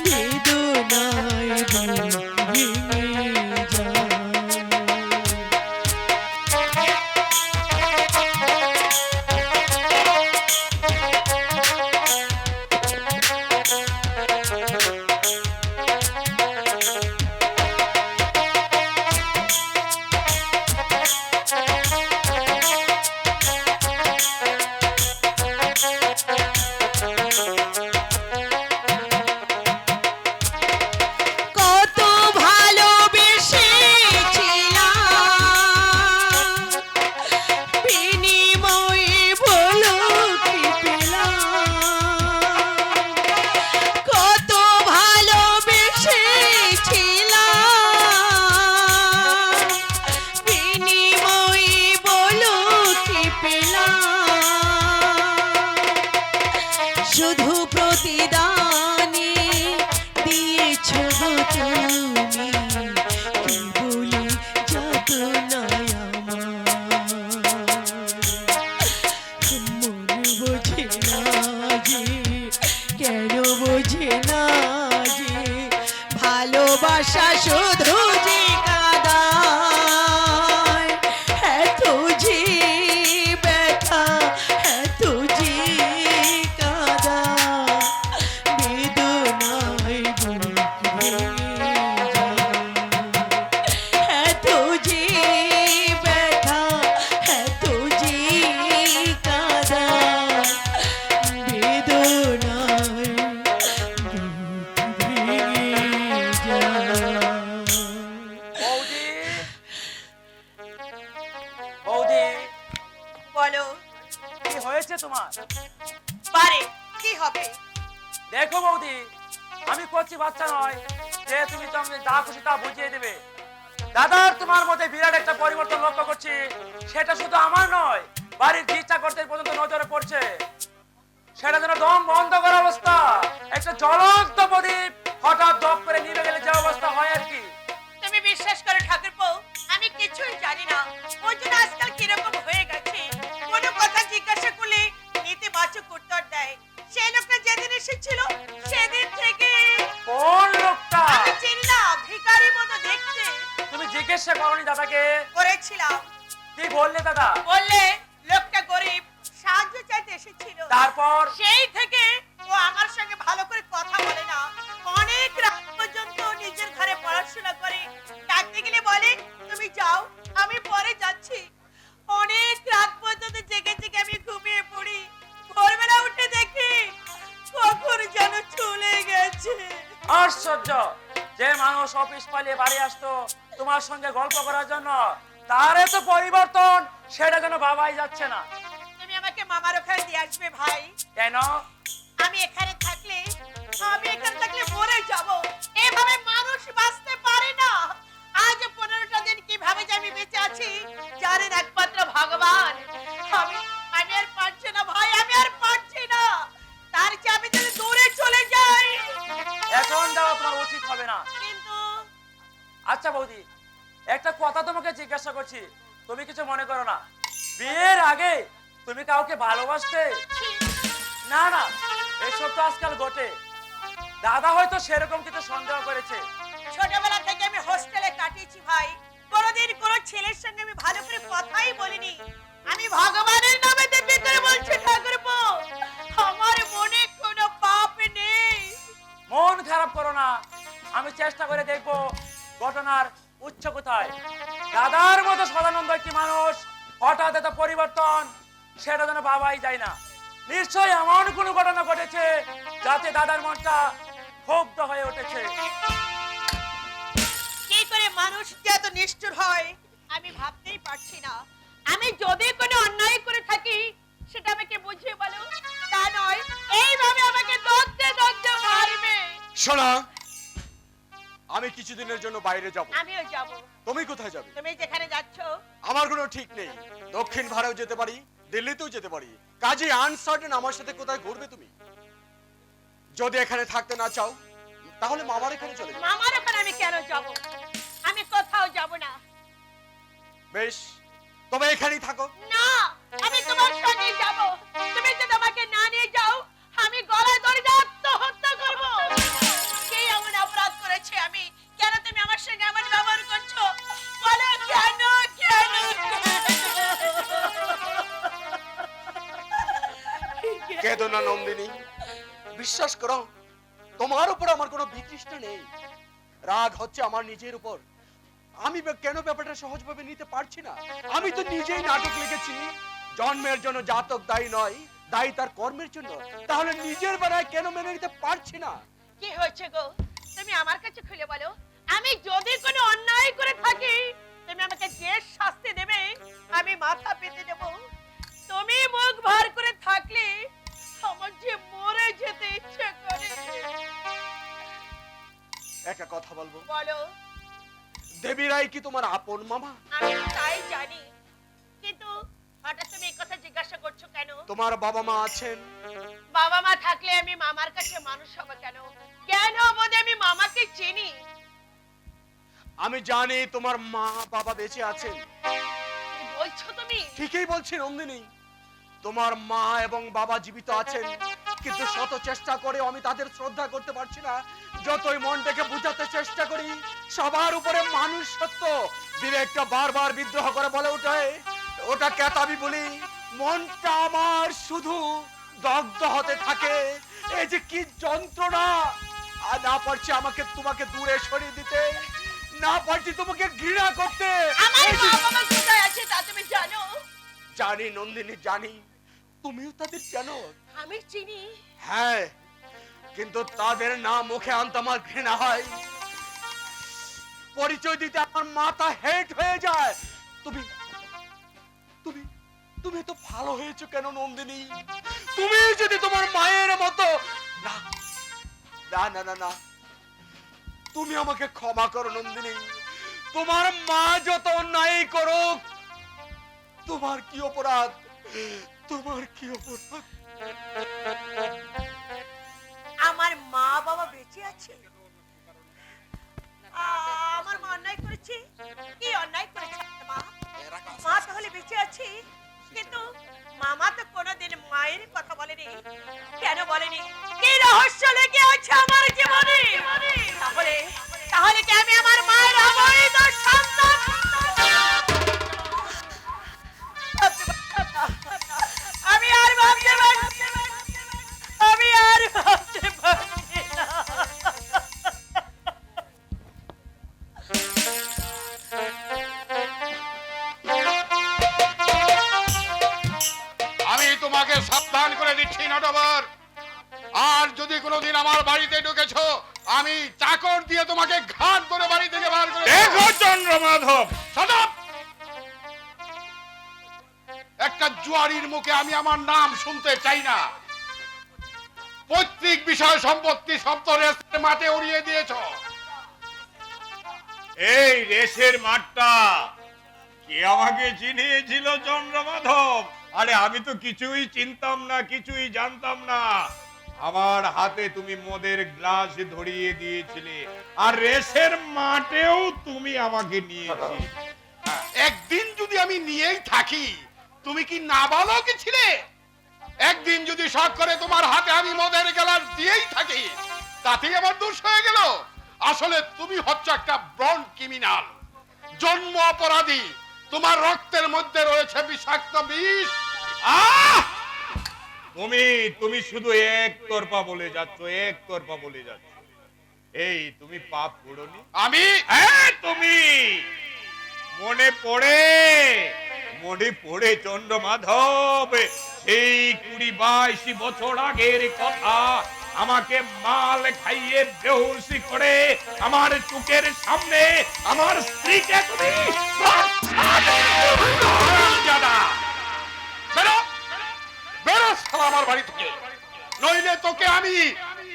বেদনায় বুক ভেঙে যায়। শুধু প্রতিদানে দিয়েছ গো তুমি কি বলি যাতনায় আমার মন বোঝে না যে কেন বোঝে না যে ভালোবাসা শুধু যে কাদায় এত যে ব্যথা এত যে কাদা বেদনায় বুক ভেঙে যায় এত যে ব্যথা এত যে কাদা বেদনায় বুক ভেঙে যায়। বৌদি, বৌদি, বলো কি হয়েছে তোমার? পারে কি হবে? দেখো বৌদি, আমি করছি বাচ্চা নয় যে তুমি তোমাকে যা খুশি তা বুঝিয়ে দেবে। দাদার তোমার মধ্যে বিরাট একটা পরিবর্তন লক্ষ্য করছি, সেটা শুধু আমার নয়, বাড়ির চিকিৎসা করতে পর্যন্ত নজরে পড়ছে। সেটা যেন দম বন্ধ করা অবস্থা, একটা জ্বলন্ত প্রদীপ হঠাৎ দপ করে নিভে গেলে যে অবস্থা হয় আর কি। তুমি বিশ্বাস করো ঠাকুরপো, আমি কিছুই জানি না ওই জন্য আজকাল কিরকম হয়ে গেছে। কোনো কথা জিজ্ঞাসা করলে নেতিবাচক উত্তর দেয়। সেই লোকটা যেদিন এসেছিল সেদিন থেকে কোন লোকটা? আমি চিনি না, ভিখারির মতো দেখতে। তুমি জিজ্ঞাসা করনি দাদাকে? করেছিলাম, কি বললে দাদা? বললে লোকটা গরিব, সাহায্য চাইতে এসেছিল। তারপর? সেই থেকে ও আমার সঙ্গে ভালো করে কথা বলে না, অনেক রাত পর্যন্ত নিজের ঘরে পড়াশোনা করে। ডাকতে গেলে বলে তুমি যাও আমি পরে যাচ্ছি। অনেক রাত পর্যন্ত জেগে জেগে আমি ঘুমিয়ে পড়ি, ভোরবেলা উঠে দেখি কখন যেন চলে গেছে। আশ্চর্য, যে মানুষ অফিস পালিয়ে বাড়ি আসতো তোমার সঙ্গে গল্প করার জন্য, তার এত পরিবর্তন, সেটা যেন বাবাই যাচ্ছে না। তুমি আমাকে মামার ওখানে দিয়ে আসবে ভাই। কেন? আমি এখানে থাকলে মরে যাব। এভাবে মানুষ বাঁচতে পারে না। আজ 15টা দিন কিভাবে যে আমি বেঁচে আছি জানেন একমাত্র ভগবান। আমি আর পারছি না ভাই, আমি আর পারছি না। তার চেয়ে আমি যদি দূরে চলে যাই। এখন যাওয়া তোমার উচিত হবে না। কিন্তু আচ্ছা বৌদি, একটা কথা তোমাকে জিজ্ঞাসা করছি, তুমি কিছু মনে করো না। বিয়ের আগে তুমি কাউকে ভালোবাসতে? না না, এসব তো আজকাল ঘটে। দাদা হয়তো সেরকম কিছু সন্দেহ করেছে। ছোটবেলা থেকে আমি হোস্টেলে কাটিয়েছি ভাই, কোনোদিন কোনো ছেলের সঙ্গে আমি ভালো করে কথাই বলিনি। আমি ভগবানের নামে ভিতরে বলছি ঠাকুরপো, আমার মনে কোনো পাপ নেই। মন খারাপ করো না, আমি চেষ্টা করে দেখবো ঘটনার উৎস কোথায়। দাদার মতো সদানন্দ একটি মানুষ হঠাৎ এত পরিবর্তন, সেটা যেন বাবাই যায় না। নিশ্চয়ই এমন কোনো ঘটনা ঘটেছে যাতে দাদার মনটা ক্ষুব্ধ হয়ে উঠেছে। কি করে মানুষ যে এত নিষ্ঠুর হয় আমি ভাবতেই পারছি না। আমি যদি কোনো অন্যায় করে থাকি সেটা আমাকে বুঝিয়ে বলো, তা নয় এইভাবে আমাকে দণ্ডে দণ্ডে মারবে। শোনা, আমি কিছুদিনের জন্য বাইরে যাব। আমিও যাব। তুমি কোথায় যাবে? তুমি যেখানে যাচ্ছ। আমার কোনো ঠিক নেই। দক্ষিণ ভারতেও যেতে পারি, দিল্লিতেও যেতে পারি। কাজে আনসার্টেন আমার সাথে কোথায় ঘুরবে তুমি? যদি এখানে থাকতে না চাও তাহলে মামার এখানে চলে যাও। মামার ওখানে আমি কেন যাব? আমি কোথাও যাব না। বেশ, তবে এখানেই থাকো। না, আমি তোমার সঙ্গে যাব। তুমি যদি আমাকে না নিয়ে যাও আমি গলায় দড়ি দিয়ে আত্মহত্যা করব। কি এমন অপরাধ করেছে আমি? কেন তুমি আমার সঙ্গে এমন ব্যবহার করছো? বলো কেন কেন? কেঁদো না নন্দিনী, বিশ্বাস করো তোমার উপর আমার কোনো বিতৃষ্ণা নেই। রাগ হচ্ছে আমার নিজের উপর। আমি কেন ব্যাপারটা সহজভাবে নিতে পারছি না? আমি তো নিজেই নাটক লিখেছি। জন্মের জন্য জাতক দায়ী নয়, দায়ী তার কর্মের জন্য। তাহলে নিজের বেলায় কেন মেনে নিতে পারছি না? কি হয়েছে গো? তুমি আমার কাছে খুলে বলো। আমি যদি কোনো অন্যায় করে থাকি তুমি আমাকে যে শাস্তি দেবে আমি মাথা পেতে দেব। তুমি মুখ ভার করে থাকলে আমার যে মরে যেতে ইচ্ছে করে। একটা কথা বলবো? বলো। দেবী রায় কি তোমার আপন মামা? আমি তাই জানি, কিন্তু হঠাৎ তুমি এই কথা জিজ্ঞাসা করছো কেন? তোমার বাবা মা আছেন, বাবা মা থাকলে আমি মামার কাছে মানুষ হব কেন? কেন বোধে আমি মামাকে চিনি। আমি জানি তোমার মা বাবা বেঁচে আছেন। কি বলছো তুমি? ঠিকই বলছি নন্দিনী, তোমার মা এবং বাবা জীবিত আছেন, কিন্তু শত চেষ্টা করে আমি তাদের শ্রদ্ধা করতে পারছি না। যতই মনটাকে বুঝাতে চেষ্টা করি, সবার উপরে মানুষ সত্য, বিবেকটা বারবার বিদ্রোহ করে বলে ওঠে ওটা কেতাবি বলি। মনটা আমার শুধু দগ্ধ হতে থাকে। এই যে কি যন্ত্রণা! আর না পারছি তোমাকে দূরে সরিয়ে দিতে, না পারছি তোমাকে ঘৃণা করতে। আমার মা বাবা কোথায় আছে তা তুমি জানো? জানি নন্দিনী, জানি। তুমিও তাদের জানো? আমি চিনি। হ্যাঁ, কিন্তু তাদের নাম মুখে আনতে আমার ঘৃণা হয়। পরিচয় দিতে আমার মাথা হেট হয়ে যায়। তুমি তুমি তুমি তো ভালো হয়েছো কেন নন্দিনী? তুমি যদি তোমার মায়ের মতো না না না না না, তুমি আমাকে ক্ষমা করো নন্দিনী। তোমার মা যত অন্যায় করুক, তোমার কি অপরাধ? তোমার কি অপরাধ? আমার মা বাবা বেঁচে আছে? আমার মা অন্যায় করেছে? কি অন্যায় করেছে মা? মা তাহলে বেঁচে আছে, কিন্তু মামা তো কোনোদিন মায়ের কথা বলেনি। কেন বলেনি? কি রহস্য লেগে আছে আমার জীবনে? তাহলে তাহলে কি আমি আমার মায়ের অবৈধ সন্তান? আমি আর ভাবতে পারছি না, আমি আর ভাবতে পারছি না। আমি তোমাকে সাবধান করে দিচ্ছি নটবর, আর যদি কোনোদিন আমার বাড়িতে ঢুকেছো, আমি চাকর দিয়ে তোমাকে ঘাট ধরে বাড়ি থেকে বার করে দেখো চন্দ্রমাধব। একটা জুয়ারির মুখে আমি আমার নাম শুনতে চাই না। পৈতৃক বিষয় সম্পত্তি শব্দ রেসের মাঠে উড়িয়ে দিয়েছ। এই রেসের মাঠটা কে আমাকে চিনিয়েছিল চন্দ্রমাধব? আরে আমি তো কিছুই চিনতাম না, কিছুই জানতাম না। আমার হাতে তুমি মদের গ্লাস ধরিয়ে দিয়েছিলে, আর রেসের মাঠেও তুমি আমাকে নিয়েছি। একদিন যদি আমি নিয়েই থাকি, তুমি কি নাবালক ছিলে? একদিন যদি শখ করে তোমার হাতে আমি মদের গ্লাস দিয়েই থাকি, তাতেই আমার দোষ হয়ে গেল? আসলে তুমি হচ্ছে একটা ব্রন ক্রিমিনাল, জন্ম অপরাধী। তোমার রক্তের মধ্যে রয়েছে বিষাক্ত বিষ। তুমি শুধু একতরফা বলে যাচ্ছ, একতরফা বলে যাচ্ছ। এই তুমি পাপ করোনি? আমি? হ্যাঁ তুমি। মনে পড়ে চন্দ্রমাধব, সেই 20-22 বছর আগের কথা। আমাকে মাল খাইয়ে বেহুশি করে আমার চোখের সামনে আমার স্ত্রীকে তুমি বেরো শালা আমার বাড়ি থেকে, নইলে তোকে আমি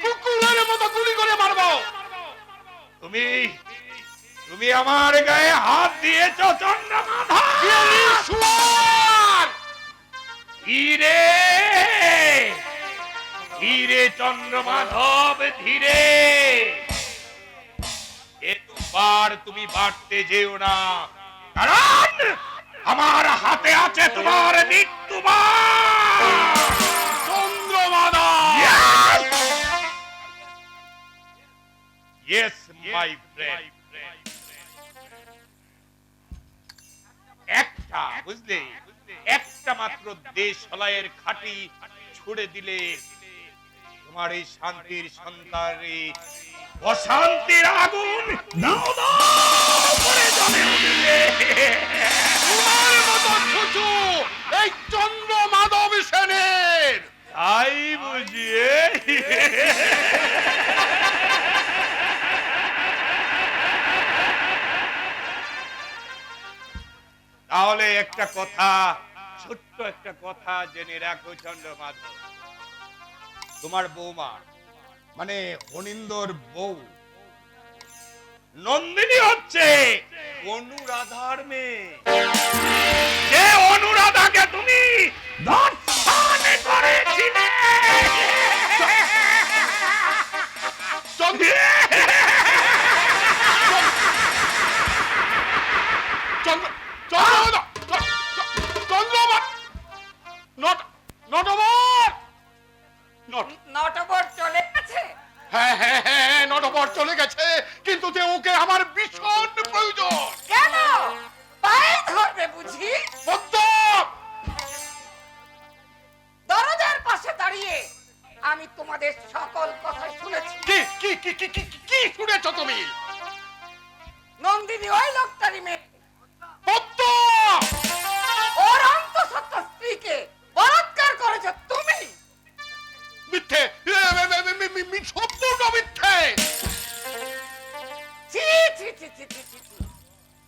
কুকুরের মতো গুলি করে মারবো। তুমি আমার গায়ে হাত দিয়েছ চন্দ্রমাধব। ধীরে চন্দ্রমাধব, ধীরে। একবার তুমি বাড়তে যেও না, কারণ আমার হাতে আছে তোমার মৃত্যুবাণ। চন্দ্রমাধব! Yes, my friend. একটা বুঝলে, একটা মাত্র দেশলাইয়ের খাঁটি ছুড়ে দিলে তোমার এই শান্তির সন্তানে অশান্তির আগুন দাও দাও করে জ্বলে উঠবে। তোমার মতো ছুচু এই চন্দ্রমাধব সেনের। তাই বুঝিয়ে তাহলে একটা কথা, ছোট্ট একটা কথা জেনে রাখো চন্দ্রমাধব। তোমার বৌমা মানে অনিন্দর বউ নন্দিনী হচ্ছে অনুরাধার মেয়ে। যে অনুরাধাকে তুমি ধর্ষণ করেছিলে। নটবর চলে গেছে। হ্যাঁ হ্যাঁ হ্যাঁ, নটবর চলে গেছে, কিন্তু যে ওকে আমার ভীষণ প্রয়োজন। কেন পায়ে ধরবে বুঝি? পদ্ম! দরজার পাশে দাঁড়িয়ে আমি তোমাদের সকল কথা শুনেছি। কি কি কি কি কি কি শুনেছো তুমি? নন্দিনী ওই লোকটারই মেয়ে। পদ্ম! ওর অন্তঃসত্ত্বা স্ত্রীকে বলাৎকার করেছো তুমি। মিথ্যে! সম্পূর্ণ মিথ্যে! ছি ছি ছি ছি ছি ছি ছি।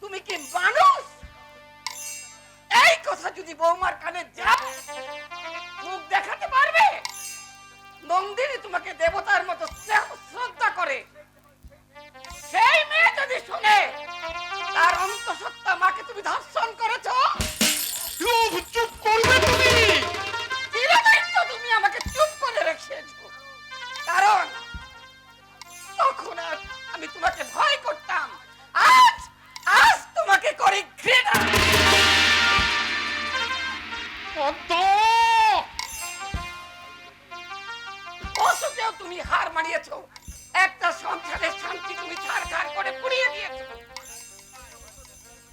তুমি কি মানুষ? এই কথা যদি বৌমার কানে যায় মুখ দেখাতে পারবে? নন্দিনী তোমাকে দেবতার মতো স্নেহ শ্রদ্ধা করে, সেই মেয়ে যদি শুনে তার অন্তঃসত্ত্বা মাকে তুমি ধর্ষণ করেছো, চুপ করবে তুমি! চিরদিন তো তুমি আমাকে চুপ করে রেখেছো। কারণ তখন আর আমি তোমাকে ভয় করতাম, আজ আজ তোমাকে করি ঘৃণা। পদ্ম! অসুখেও তুমি হার মানিয়েছো, একটা সংসারের শান্তি তুমি ছাড়খাড় করে পুড়িয়ে দিয়েছো।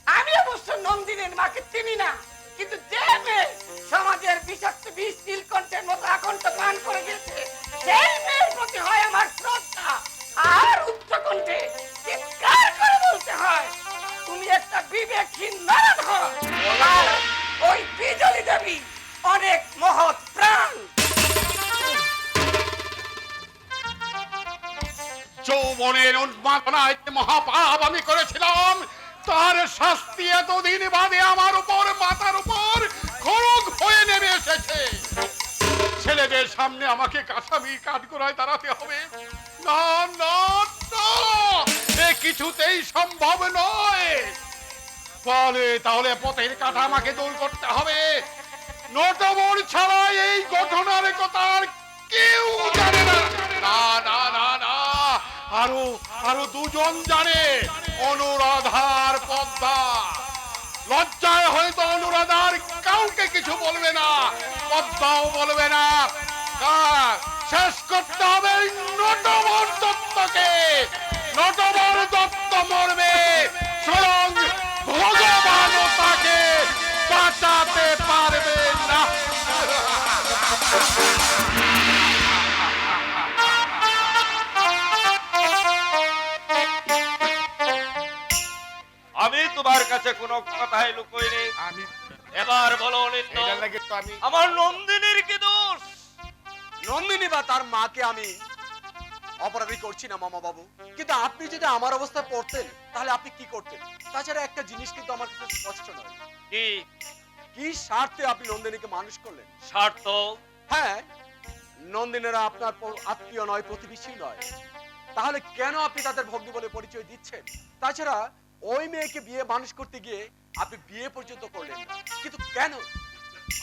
আমি অবশ্য নন্দিনীর মাকে চিনি না, কিন্তু যে মেয়ে সমাজের বিষাক্ত বিষ নীলকণ্ঠের মতো আকণ্ঠ পান করে গেছে, সেই মেয়ের প্রতি হয় আমার শ্রদ্ধা। আর উচ্চকণ্ঠে চিৎকার করে বলতে হয়, তুমি একটা বিবেকহীন নরধর। আর ওই বিজলী দেবী অনেক মহৎ প্রাণ। যৌবনের উন্মাদনায় যে মহাপাপ আমি করেছিলাম, তার শাস্তি এতদিন বাদে আমার উপর, মাথার উপর খড়গ হয়ে নেমে এসেছে। ছেলেদের সামনে আমাকে কাছামি কাঠগড়ায় দাঁড়াতে হবে? না না না, এ কিছুতেই সম্ভব নয়। তাহলে পথের কাঁটা আমাকে দূর করতে হবে। নটবর ছাড়া এই ঘটনার কথা আর কেউ জানে না। না না না না, আরো দুজন জানে, অনুরাধার পদ্মা। লজ্জায় হয়তো অনুরাধার কাউকে কিছু বলবে না, পদ্মাও বলবে না। শেষ করতে হবে নটবর দত্তকে। নটবর দত্ত মরবে, স্বয়ং ভগবানও তাকে বাঁচাতে পারবে না। আমি তোমার কাছে কোনো কথাই লুকোইনি। আমি এবার বলো অনিন্দ, এটা লাগে তো আমি আমার নন্দিনীর কি দোষ? নন্দিনী বা তার মাকে আমি অপরাধী করছি না মামা বাবু, কিন্তু আপনি যদি আমার অবস্থায় পড়তেন তাহলে আপনি কি করতেন? তাছাড়া একটা জিনিস কিন্তু আমার কাছে স্পষ্ট নয়, কি কি স্বার্থে আপনি নন্দিনীকে মানুষ করলেন? স্বার্থ? হ্যাঁ, নন্দিনীরা আপনার আত্মীয় নয়, প্রতিবেশী নয়, তাহলে কেন আপনি তাদের ভগ্নী বলে পরিচয় দিচ্ছেন? তাছাড়া ওই মেয়েকে বিয়ে মানুষ করতে গিয়ে আপনি বিয়ে পর্যন্ত করলেন না, কিন্তু কেন?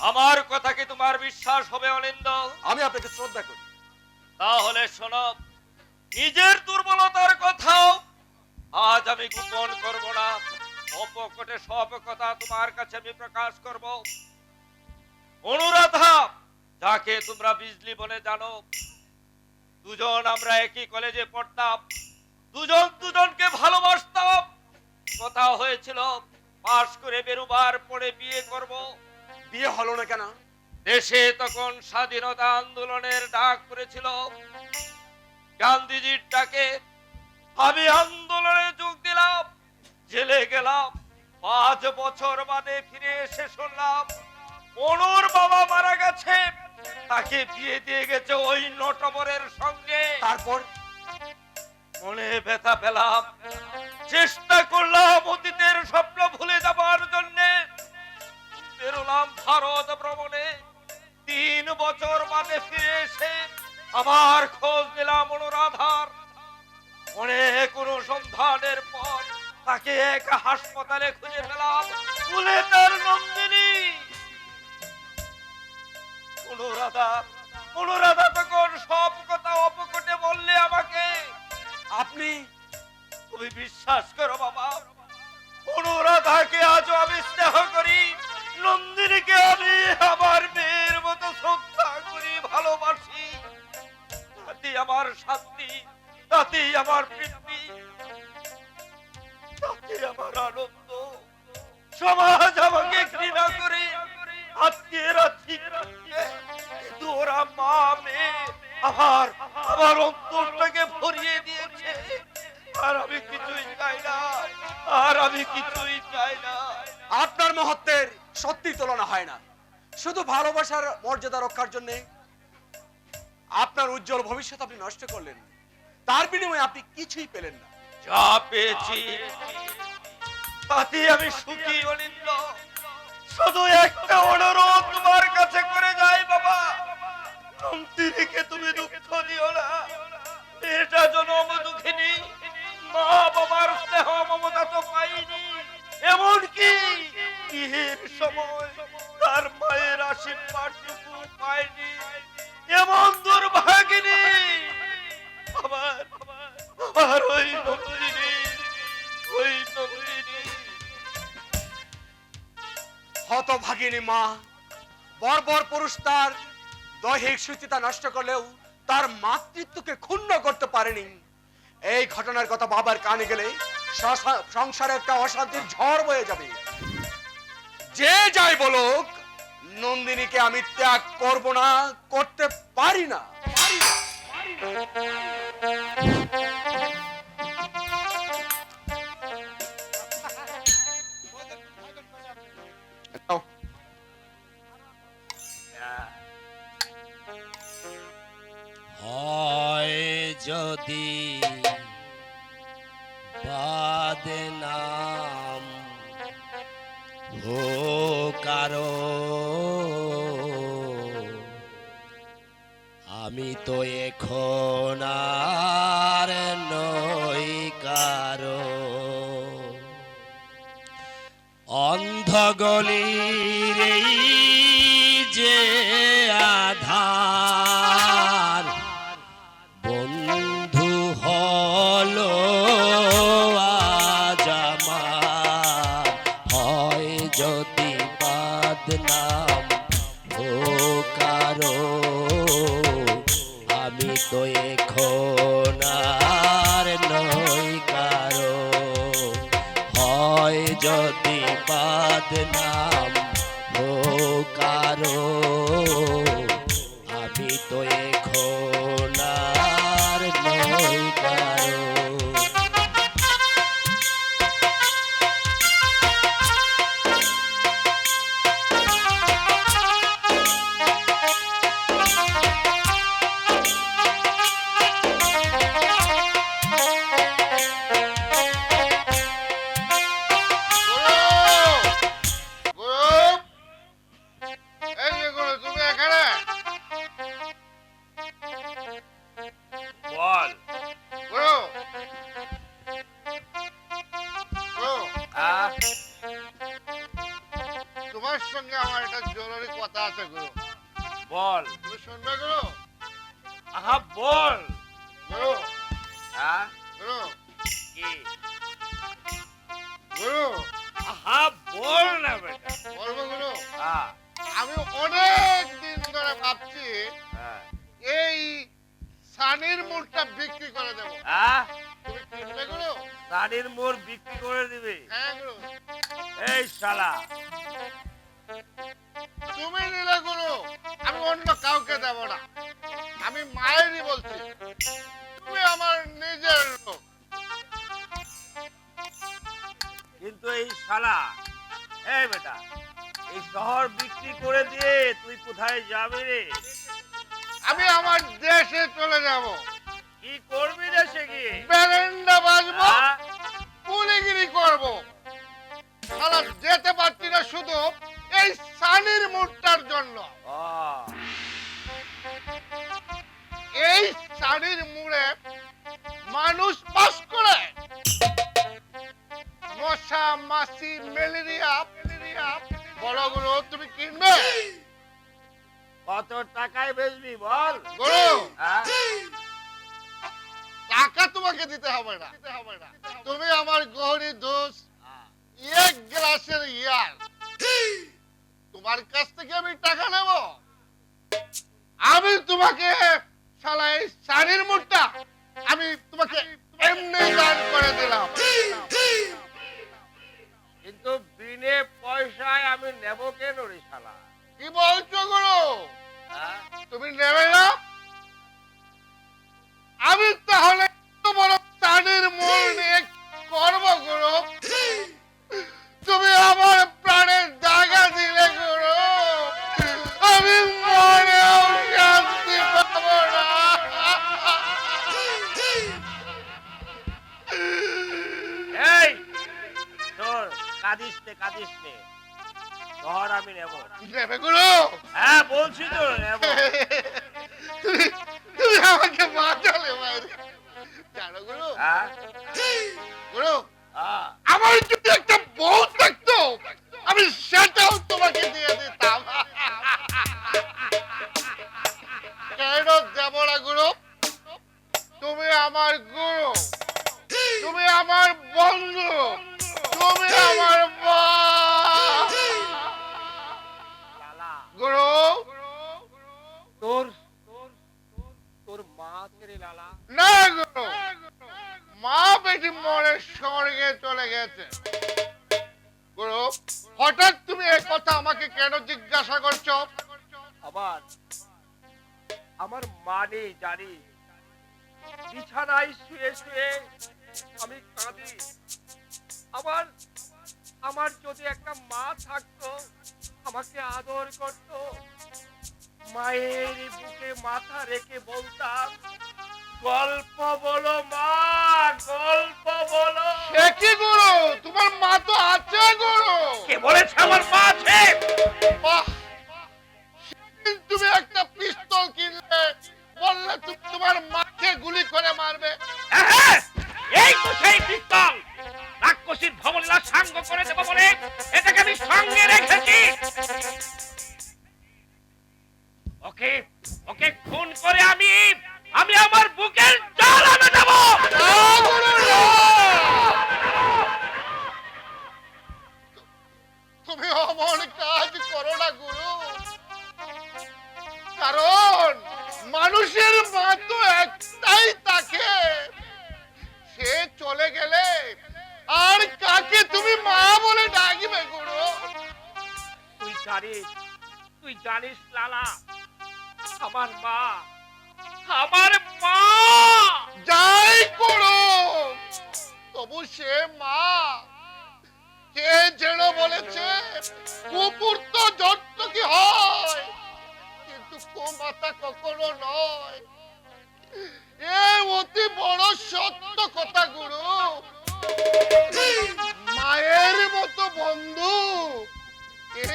আমার কথা কি তোমার বিশ্বাস হবে অনিন্দ? আমি আপনাকে শ্রদ্ধা করি। তাহলে শোনো, নিজের দুর্বলতার কথাও আজ আমি গোপন করব না। অপকটে সব কথা তোমার কাছে আমি প্রকাশ করব। অনুরাধা, যাকে তোমরা বিজলি বলে জানো, দুজন আমরা একই কলেজে পড়তাম, দুজন দুজনকে ভালোবাসতাম। কথা হয়েছিল পাশ করে বেরোবার পরে বিয়ে করব। বিয়ে হলো না কেন? দেশে তখন স্বাধীনতা আন্দোলনের ডাক পড়েছিল, গান্ধীজির ডাকে আমি আন্দোলনে যোগ দিলাম, জেলে গেলাম। 5 বছর বাদে ফিরে এসে শুনলাম অনুর বাবা মারা গেছে, তাকে বিয়ে দিয়ে গেছে ওই নটবরের সঙ্গে। তারপর মনে ব্যথা পেলাম, চেষ্টা করলাম অতীতের স্বপ্ন ভুলে যাবার জন্য। বেরোলাম ভারত ভ্রমণে। 3 বছর বাদে ফিরে এসে আবার খোঁজ নিলাম অনুরাধার। অনেক অনুসন্ধানের পর তাকে এক হাসপাতালে খুঁজে পেলাম, বলে তার নন্দিনী। অনুরাধা তখন সব কথা অপকটে বললে আমাকে। আপনি তুমি বিশ্বাস করো বাবা, অনুরাধাকে আজও আমি স্নেহ করি, নন্দিনীকে আমি আমার মেয়ের মতো শ্রদ্ধা করি, ভালোবাসি। আমার শান্তি, তাতেই আমার তৃপ্তি, তাতে আমার আনন্দ। সমাজ আমাকে ঘৃণা করে, আত্মীয়রা ঠিক রাখছে, কিন্তু ওরা মা মেয়ে আমার আমার অন্তরটাকে ভরিয়ে দিয়েছে। আর আমি কিছুই চাই না, আর আমি কিছুই চাই না। আপনার মহত্বের সত্যি তুলনা হয় না। শুধু ভালোবাসার মর্যাদা রক্ষার জন্য আপনার উজ্জ্বল ভবিষ্যৎ আপনি নষ্ট করলেন, তার বিনিময়ে আপনি কিছুই পেলেন না। যা পেয়েছি তাতে আমি সুখী অনিন্দ। শুধু একটা অনুরোধ তোমার কাছে করে যাই বাবা, নন্দিনীকে তুমি দুঃখ দিও না। এটা জনম দুঃখিনী, মা বাবার স্নেহ মমতা তো পাইনি, এমনকি বিয়ের সময় তার মায়ের আশীর্বাদটুকু পাইনি। এমন দুর্ভাগিনী আমার আমার ওই নন্দিনী, ওই নন্দিনী। হতভাগিনী মা বর্বর পুরুষ তার দৈহিক সুচিতা নষ্ট করলেও তার মাতৃত্বকে ক্ষুণ্ণ করতে পারেনি। এই ঘটনার কথা বাবার কানে গেলে সংসারে একটা অশান্তির ঝড় বয়ে যাবে। যে যাই বলুক, নন্দিনীকে আমি ত্যাগ করব না, করতে পারি না। হয় যদি বাদনাম হো কারো, আমি তো এখন আর নই কারো। অন্ধ গলির এই যে আধার, বন্ধু হলো আজ আমার। হয় যদি বদনাম ও কারো, আমি তো এখন আর নই কারো। হয় যদি বদনাম ও কারো, আমি তো এখন আর নই কারো। বল তোমার সঙ্গে আমার একটা জরুরি কথা আছে গুরু। বল, তুমি শুনবে গুরু? আহা বল। গুরু হ্যাঁ গুরু কি? গুরু আহা বল না বেটা। বলবো গুরু? হ্যাঁ আমি অনেক দিন ধরে ভাবছি হ্যাঁ এই সানির মুড়টা বিক্রি করে দেবো। হ্যাঁ, তুমি কিনবে গুরু? শাড়ির মোড় বিক্রি করে দিবে? হ্যাঁ গুরু। এই শালা, তুমি নিলে গুরু, আমি অন্য কাউকে দেব না। আমি মায়েরই বলছি, তুমি আমার নিজের লোক। কিন্তু এই শালা, এই বেটা, এই শহর বিক্রি করে দিয়ে তুই কোথায় যাবে রে? আমি আমার দেশে চলে যাব। কি করবি দেশে গিয়ে? বেরেন্ডা বাজবো, হ্যাঁ? পুলিগিরি করব। শালা যেতে পারছি না শুধু এই সানির মুড়টার জন্য। ও, এই সানির মুড়ে মানুষ বাস করে। মশা মাছি ম্যালেরিয়া বলো গুরু, তুমি কিনবে? কত টাকায় বেচবি বল? গুরু হ্যাঁ? টাকা তোমাকে দিতে হবে না, তুমি আমার গহরি দোষ এক গ্লাসের ইয়ার, তোমার কাছ থেকে আমি টাকা নেব। আমি তোমাকে শালা এই শাড়ির মুঠটা আমি তোমাকে এমনি দান করে দিলাম, কিন্তু বিনে পয়সায় আমি নেব কেন রে শালা? কি বলছো গুরু? হ্যাঁ? তুমি নেবে না? আমি তাহলে এত বড় শাড়ির মূল নিয়ে করবো গুরু? তুমি আমার প্রাণের জায়গা দিলে গুরু, আমি মনেও শান্তি পাবো না। এই শোন, কাঁদিস নে, ধর আমি নেব। নেবে গুরু? হ্যাঁ বলছি তো নেব। তুমি তুমি আমাকে বাঁচালে বাইরে, জানো গুরু? হ্যাঁ? গুরু, হ্যাঁ। আমার যদি একটা বউ থাকতো আমি সেটাও তোমাকে দিয়ে দিতাম। কেন দেব না গুরু? তুমি আমার গুরু, তুমি আমার বন্ধু, তুমি আমার লালা, গুরু। তোর মা ছেড়ে লালা? না গুরু, মা বেটি মরে স্বর্গে চলে গেছে। গুরু, হঠাৎ তুমি এই কথা আমাকে কেন জিজ্ঞাসা করছো? আমার মা নেই জানি, বিছানায় শুয়ে শুয়ে আমি কাঁদি। আমার যদি একটা মা থাকতো, আমাকে আদর করতো, মায়ের বুকে মাথা রেখে বলতাম, গল্প বলো মা, গল্প বলো। সে কি গুরু, তোমার মা তো আছে গুরু। কে বলেছে আমার মা আছে? বাহ! সেদিন তুমি একটা পিস্তল কিনলে, বললে তুমি তোমার মাকে গুলি করে মারবে। হ্যাঁ, এই তো সেই পিস্তল। রাক্ষসীর ভবলীলা সাঙ্গ করে দেবো বলে এটাকে আমি সঙ্গে রেখেছি। ওকে ওকে খুন করে আমি আমার বুকের জল আনে দেব। না গুরু, না! তুমি অমন কাজ করো না গুরু, কারণ মানুষের মা তো একটাই থাকে, সে চলে গেলে আর কাকে তুমি মা বলে ডাকবে গুরু? তুই জানিস লালা, আমার মা যাই করো তবু সে মা। কে যেন বলেছে কুকুর তো জন্ম কি হয়, কিন্তু কুমাতা কখনো নয়। এ অতি বড় সত্য কথা গুরু। মায়ের মতো বন্ধু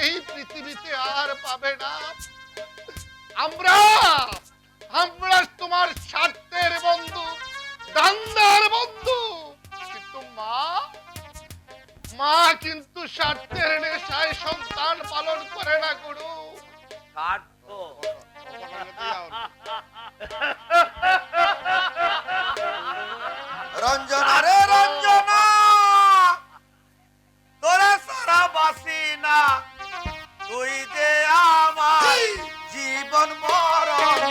এই পৃথিবীতে আর পাবে না। আমরা তোমার স্বার্থের বন্ধু, দান্দার বন্ধু, কিন্তু মা কিন্তু স্বার্থের নেশায় সন্তান পালন করে না গুরু। রঞ্জনা রে রঞ্জনা, তোরা সারা বাসি না, তুই যে আমার জীবন মরণ,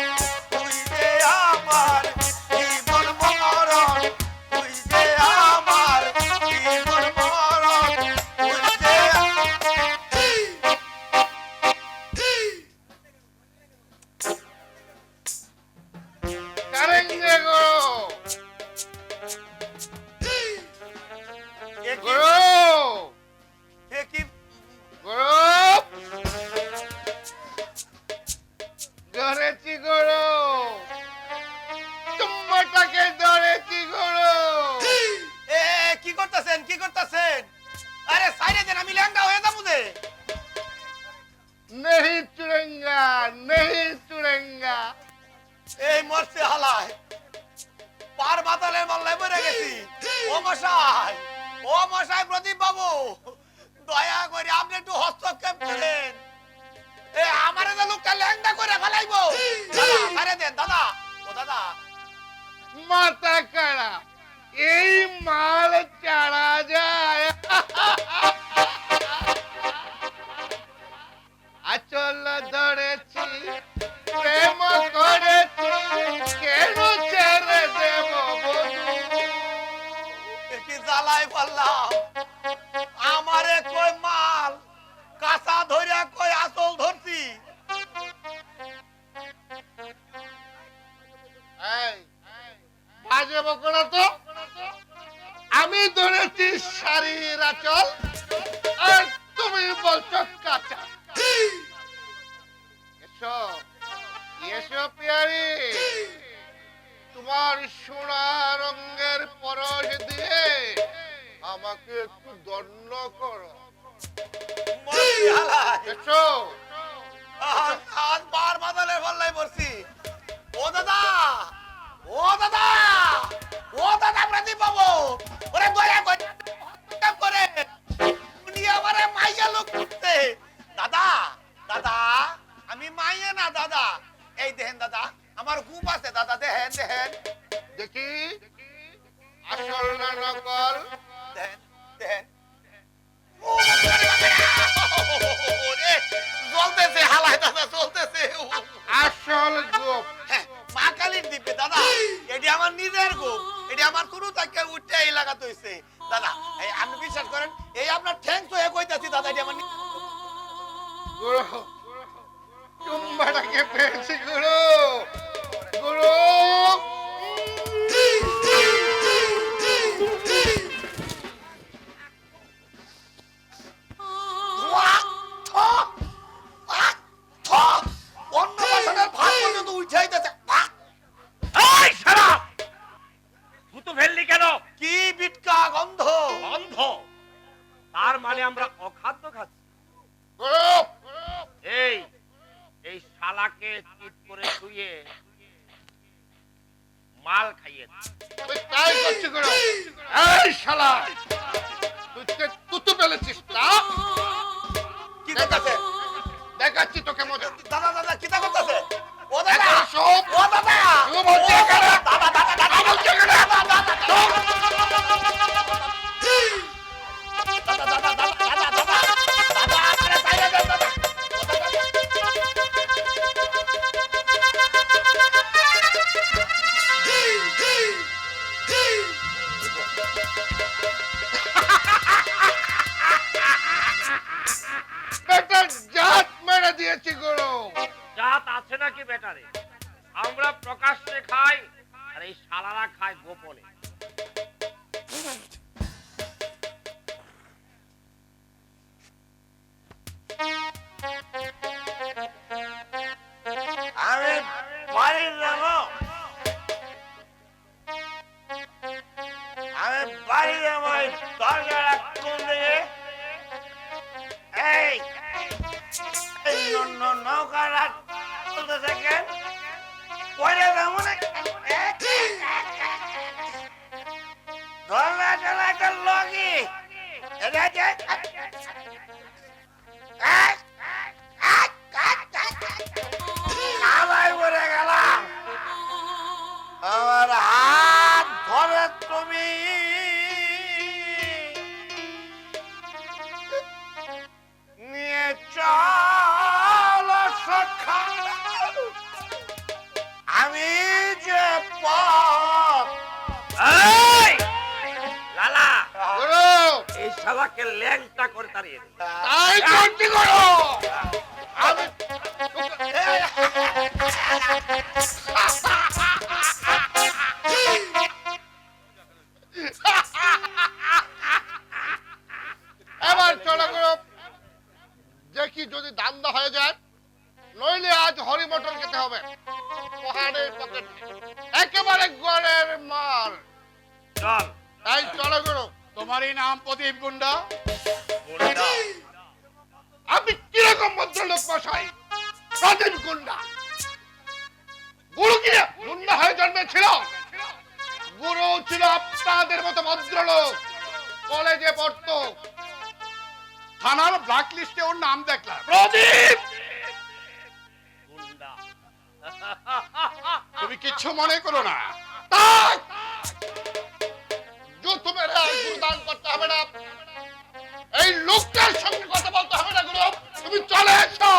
তুই যে আমার জীবন মরণ, তুই যে আমার জীবন মরণ, তুই যে কারেঙ্গে গুরু, এ কি গুরু, এ কি গুরু, ধরেছি গুরু, তোমাটাকে ধরেছি গুরু। এ কি করতেছেন, কি করতেছেন? আরে সাইরে দেন, আমি ল্যাংড়া হয়ে যাবো যে। नहीं चुड़ेंगा, नहीं चुड़ेंगा। এই মরছে হালায়, পার বাতালের মাল্লায় মরে গেছি। ও মশাই প্রদীপ বাবু, দয়া করে আপনি একটু হস্তক্ষেপ করেন। এ আমারে তো লোকটা ল্যাংড়া করে ফেলাইবো। দাদা সাইরে দেন দাদা, ও দাদা। माता करा এই মাল চারা যায়। আচল ধরেছি, প্রেম করেছি, পারলাম আমারে কই মাল কাঁচা ধইরা কই আসল ধরছি। বাজে বকো না তো, আমি ধরেছি শাড়ির আঁচল আর তুমি বলছো কাঁচা। এসো এসো পিয়ারি, তোমার সোনা রঙের পরশ দিয়ে আমাকে একটু দণ্ড করো। এসো। আজ বার বাদলে বললাই পড়ছি। ও দাদা, ও দাদা, ও দাদা প্রদীপ বাবু, ওরে দয়া করে উনি আমারে মাইয়া লোক করতে। দাদা দাদা, আমি মাইয়া না দাদা। এই দেখেন দাদা, আমার গুপ আছে দাদা, দেখেন দেখেন দেখি আসল না নকল। দেখেন দেখেন। চলতেছে হালায় দাদা, চলতেছে। আসল গোপ। হ্যাঁ, মা কালীর দিবে দাদা, এটি আমার নিজের গোপ। এটি আমার শুরু থেকে উঠে এই লাগাতে হয়েছে দাদা। এই আপনি বিশ্বাস করেন, এই আপনার ঠ্যাং তো কইতাছি দাদা, এটি আমার গুরু, চুম্বাটাকে পেয়েছি গুরু। গুরু অন্য বাসনের ভাত পর্যন্ত উঠে আইতেছে। এই শালা, ভূতু ফেললি কেন? কি বিটকা গন্ধ! অন্ধ, তার মানে আমরা অখাদ্য খাচ্ছি। এই এই শালাকে চিট করে শুয়ে মাল খাইয়ে তাই করছি গুরু। এই শালা, তুই তুতু ফেলেছিস না? কি করতেছে দেখাচ্ছি তোকে মজা। দাদা? দাদা কি করতেছে? ও দাদা, সব ও দাদা, তুই বলছিস কেন? দাদা দাদা দাদা বলছিস কেন? দাদা দাদা দাদা আরে সাইডে দেন দাদা। বেটার জাত মেরে দিয়েছি গুরু। জাত আছে নাকি বেটারে? আমরা প্রকাশ্যে খাই আর এই শালারা খায় গোপনে। আমি বাড়ি যাব, আমি বাড়ি যাব। দরজাটা কোন দিকে? এই নৌকাটা চলতেছে কেন? পরে যাবো না? দরজাটা একটা লগি আলাই পড়ে গেলাম। আমার হাত ধরে তুমি নিয়ে চলো সখা, আমি যে পথ। এই লালা, গুরু এই শালাকে ল্যাংটা করে তাড়িয়ে দে। তাই করছি গুরু। আমি এবার চলো গুরু, দেখি যদি দান্দা হয়ে যায়, নইলে আজ হরি মটর খেতে হবে পাহাড়ের পকেট, একেবারে গড়ের মাল। চল। তাই চলো গুরু। তোমারই নাম প্রদীপ গুন্ডা? আপনি কিরকম ভদ্রলোক মশাই? প্রদীপ গুন্ডা। গুরু কি গুন্ডা হয়ে জন্মেছিল? গুরু ছিল আপনাদের মতো ভদ্রলোক, কলেজে পড়তো। থানার ব্ল্যাক লিস্টে ওর নাম দেখলাম। প্রদীপ, গুন্ডা। তুমি কিচ্ছু মনে করো না। তাক! জুতো মেরে আর গুরুদান করতে হবে না। এই লোকটার সঙ্গে কথা বলতে হবে না গুরু। তুমি চলে এসো।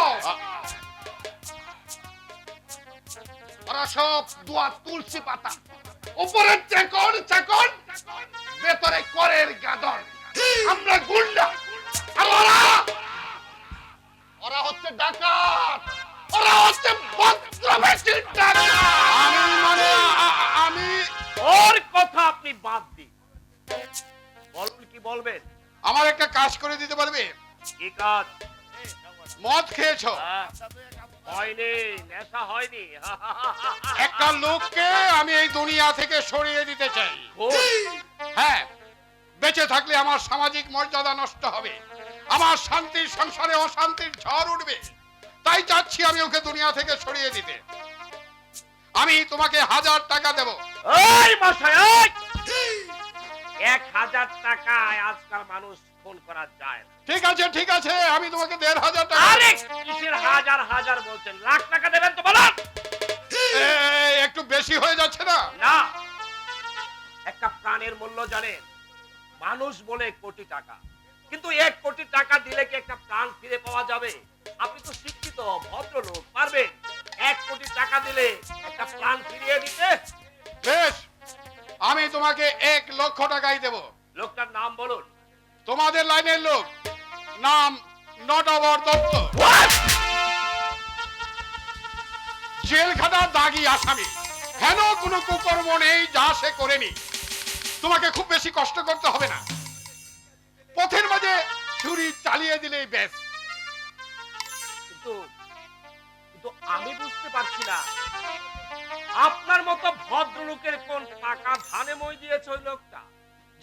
ওরা সব দোয়া তুলসী পাতা, উপরে চাকর চাকর, ভেতরে করের গাদর। আমরা গুন্ডা, আর ওরা হচ্ছে ডাকাত, ওরা হচ্ছে বজ্রবেশীর ডাকাত। আমি মানে আমি ওর কথা আপনি বাদ দিন, বলুন কি বলবেন? আমার একটা কাজ করে দিতে পারবে? কি কাজ? মদ খেয়েছো, হয়নি, নেশা হয়নি। একটা লোককে আমি এই দুনিয়া থেকে সরিয়ে দিতে চাই। খুব। হ্যাঁ, বেঁচে থাকলে আমার সামাজিক মর্যাদা নষ্ট হবে, আমার শান্তির সংসারে অশান্তির ঝড় উঠবে। তাই চাচ্ছি আমি ওকে দুনিয়া থেকে সরিয়ে দিতে। আমি তোমাকে 1000 টাকা দেব। এই মশাই, এই! 1000 টাকায় আজকাল মানুষ ফোন করা যায় না। ঠিক আছে, ঠিক আছে, আমি তোমাকে 1500 টাকা। আরে কিসের হাজার হাজার বলছেন? লাখ টাকা দেবেন তো বলুন। একটু বেশি হয়ে যাচ্ছে না? না, একটা প্রাণের মূল্য জানেন? মানুষ বলে কোটি টাকা, কিন্তু 1 কোটি টাকা দিলে কি একটা প্রাণ ফিরে পাওয়া যাবে? আপনি তো শিক্ষিত ভদ্রলোক, পারবেন 1 কোটি টাকা দিলে একটা প্রাণ ফিরিয়ে দিতে? বেশ, আমি তোমাকে 1 লক্ষ টাকাই দেব। লোকটার নাম বলুন। তোমাদের লাইনের লোক, নাম নটবর দত্ত। জেলখানার দাগী আসামি, কেন কোনো কুকর্ম নেই যা সে করেনি। তোমাকে খুব বেশি কষ্ট করতে হবে না, পথের মাঝে ছুরি চালিয়ে দিলেই বেশ। কিন্তু কিন্তু আমি বুঝতে পারছি না, আপনার মতো ভদ্রলোকের কোন টাকা ধানে মই দিয়েছে ওই লোকটা,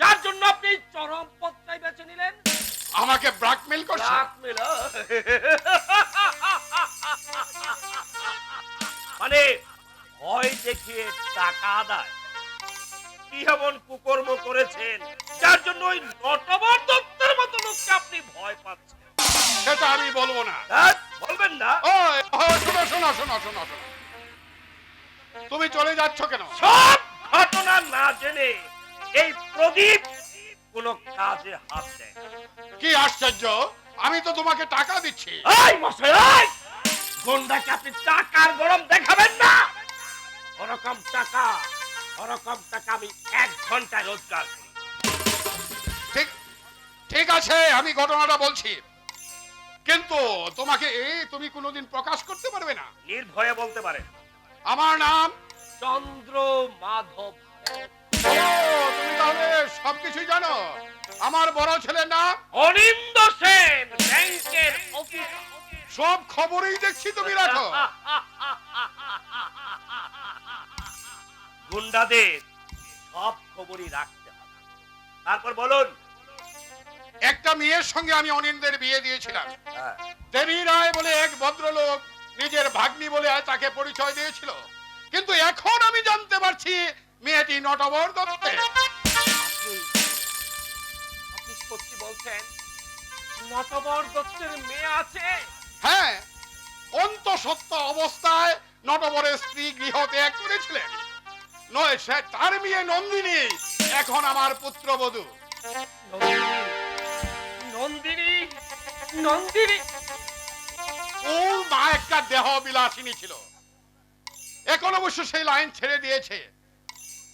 যার জন্য আপনি চরম পথটাই বেছে নিলেন? আমাকে ব্ল্যাকমেল করছে। ব্ল্যাকমেল? মানে ভয় দেখিয়ে টাকা আদায়? কি এমন কুকর্ম করেছেন যার জন্য ওই নটবর দত্তের মতো লোককে আপনি ভয় পাচ্ছেন? সেটা আমি বলবো না। হ্যাঁ, বলবেন না? শোনো শোনো শোনো শোনো শোনো, তুমি চলে যাচ্ছ কেন? সব ঘটনা না জেনে এই প্রদীপ কোন কাজে হাত দেয়? কি আশ্চর্য, আমি তো তোমাকে টাকা দিচ্ছি। এই মশাই, এই! গুন্ডাকে আপনি টাকার গরম দেখাবেন না। ওরকম টাকা আমি 1 ঘন্টায় রোজগার করি। ঠিক ঠিক আছে, আমি ঘটনাটা বলছি, কিন্তু তুমি কোনোদিন প্রকাশ করতে পারবে না। নির্ভয়ে বলতে পারেন। আমার নাম চন্দ্র মাধব। তুমি তাহলে সবকিছুই জানো। আমার বড় ছেলের নাম অনিন্দ সেন, ব্যাংকের অফিসার। সব খবরই দেখছি তুমি রাখো। গুন্ডাদের সব খবরই রাখতে হবে। তারপর বলুন। একটা মেয়ের সঙ্গে আমি অনিন্দের বিয়ে দিয়েছিলাম। দেবী রায় বলে এক ভদ্রলোক নিজের ভাগ্নি বলে তাকে পরিচয় দিয়েছিল, কিন্তু এখন আমি জানতে পারছি মেয়েটি নটবর দত্তের। আপনি সত্যি বলছেন? নটবর দত্তের মেয়ে আছে? হ্যাঁ, অন্তঃসত্ত্বা অবস্থায় নটবরের স্ত্রী গৃহ ত্যাগ করেছিলেন। নয়, সে তার মেয়ে নন্দিনী এখন আমার পুত্রবধূ। নন্দিনী? নন্দিনী? ওর মা একটা দেহ বিলাসিনী ছিল, এখন অবশ্য সেই লাইন ছেড়ে দিয়েছে।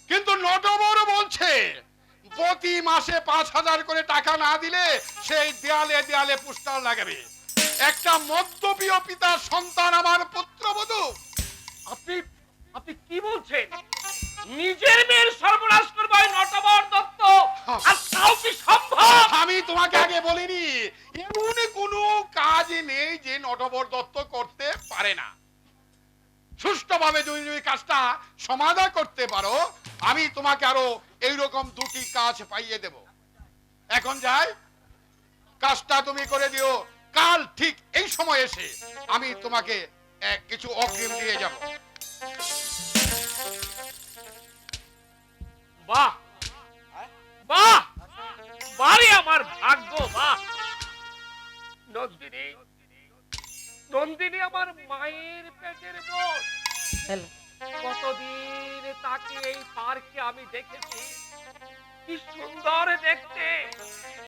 কিন্তু নটবর বলছে প্রতি মাসে 5000 করে টাকা না দিলে সেই দেয়ালে দেয়ালে পোস্টার লাগাবে। একটা মদ্যপীয় পিতার সন্তান আমার পুত্রবধূ। আপনি কি বলছেন? নিজের মেয়ের সর্বনাশ করবে ওই নটবর দত্ত? আর তাও কি সম্ভব? আমি তোমাকে আগে বলিনি এমন কোনো কাজ নেই যে নটবর দত্ত করতে পারে না। সুষ্ঠুভাবে যদি কাজটা সমাধান করতে পারো, আমি তোমাকে আরো এইরকম 2টি কাজ পাইয়ে দেব। এখন যাই, কাজটা তুমি করে দিও। কাল ঠিক এই সময় এসে আমি তোমাকে কিছু অগ্রিম দিয়ে যাব। বাহ বাহ, বাড়ি আমার ভাগ্য। বাহ! নন্দিনী, নন্দিনী আমার মায়ের পেটের বোন। কতদিন তাকে এই পার্কে আমি দেখেছি, কি সুন্দর দেখতে।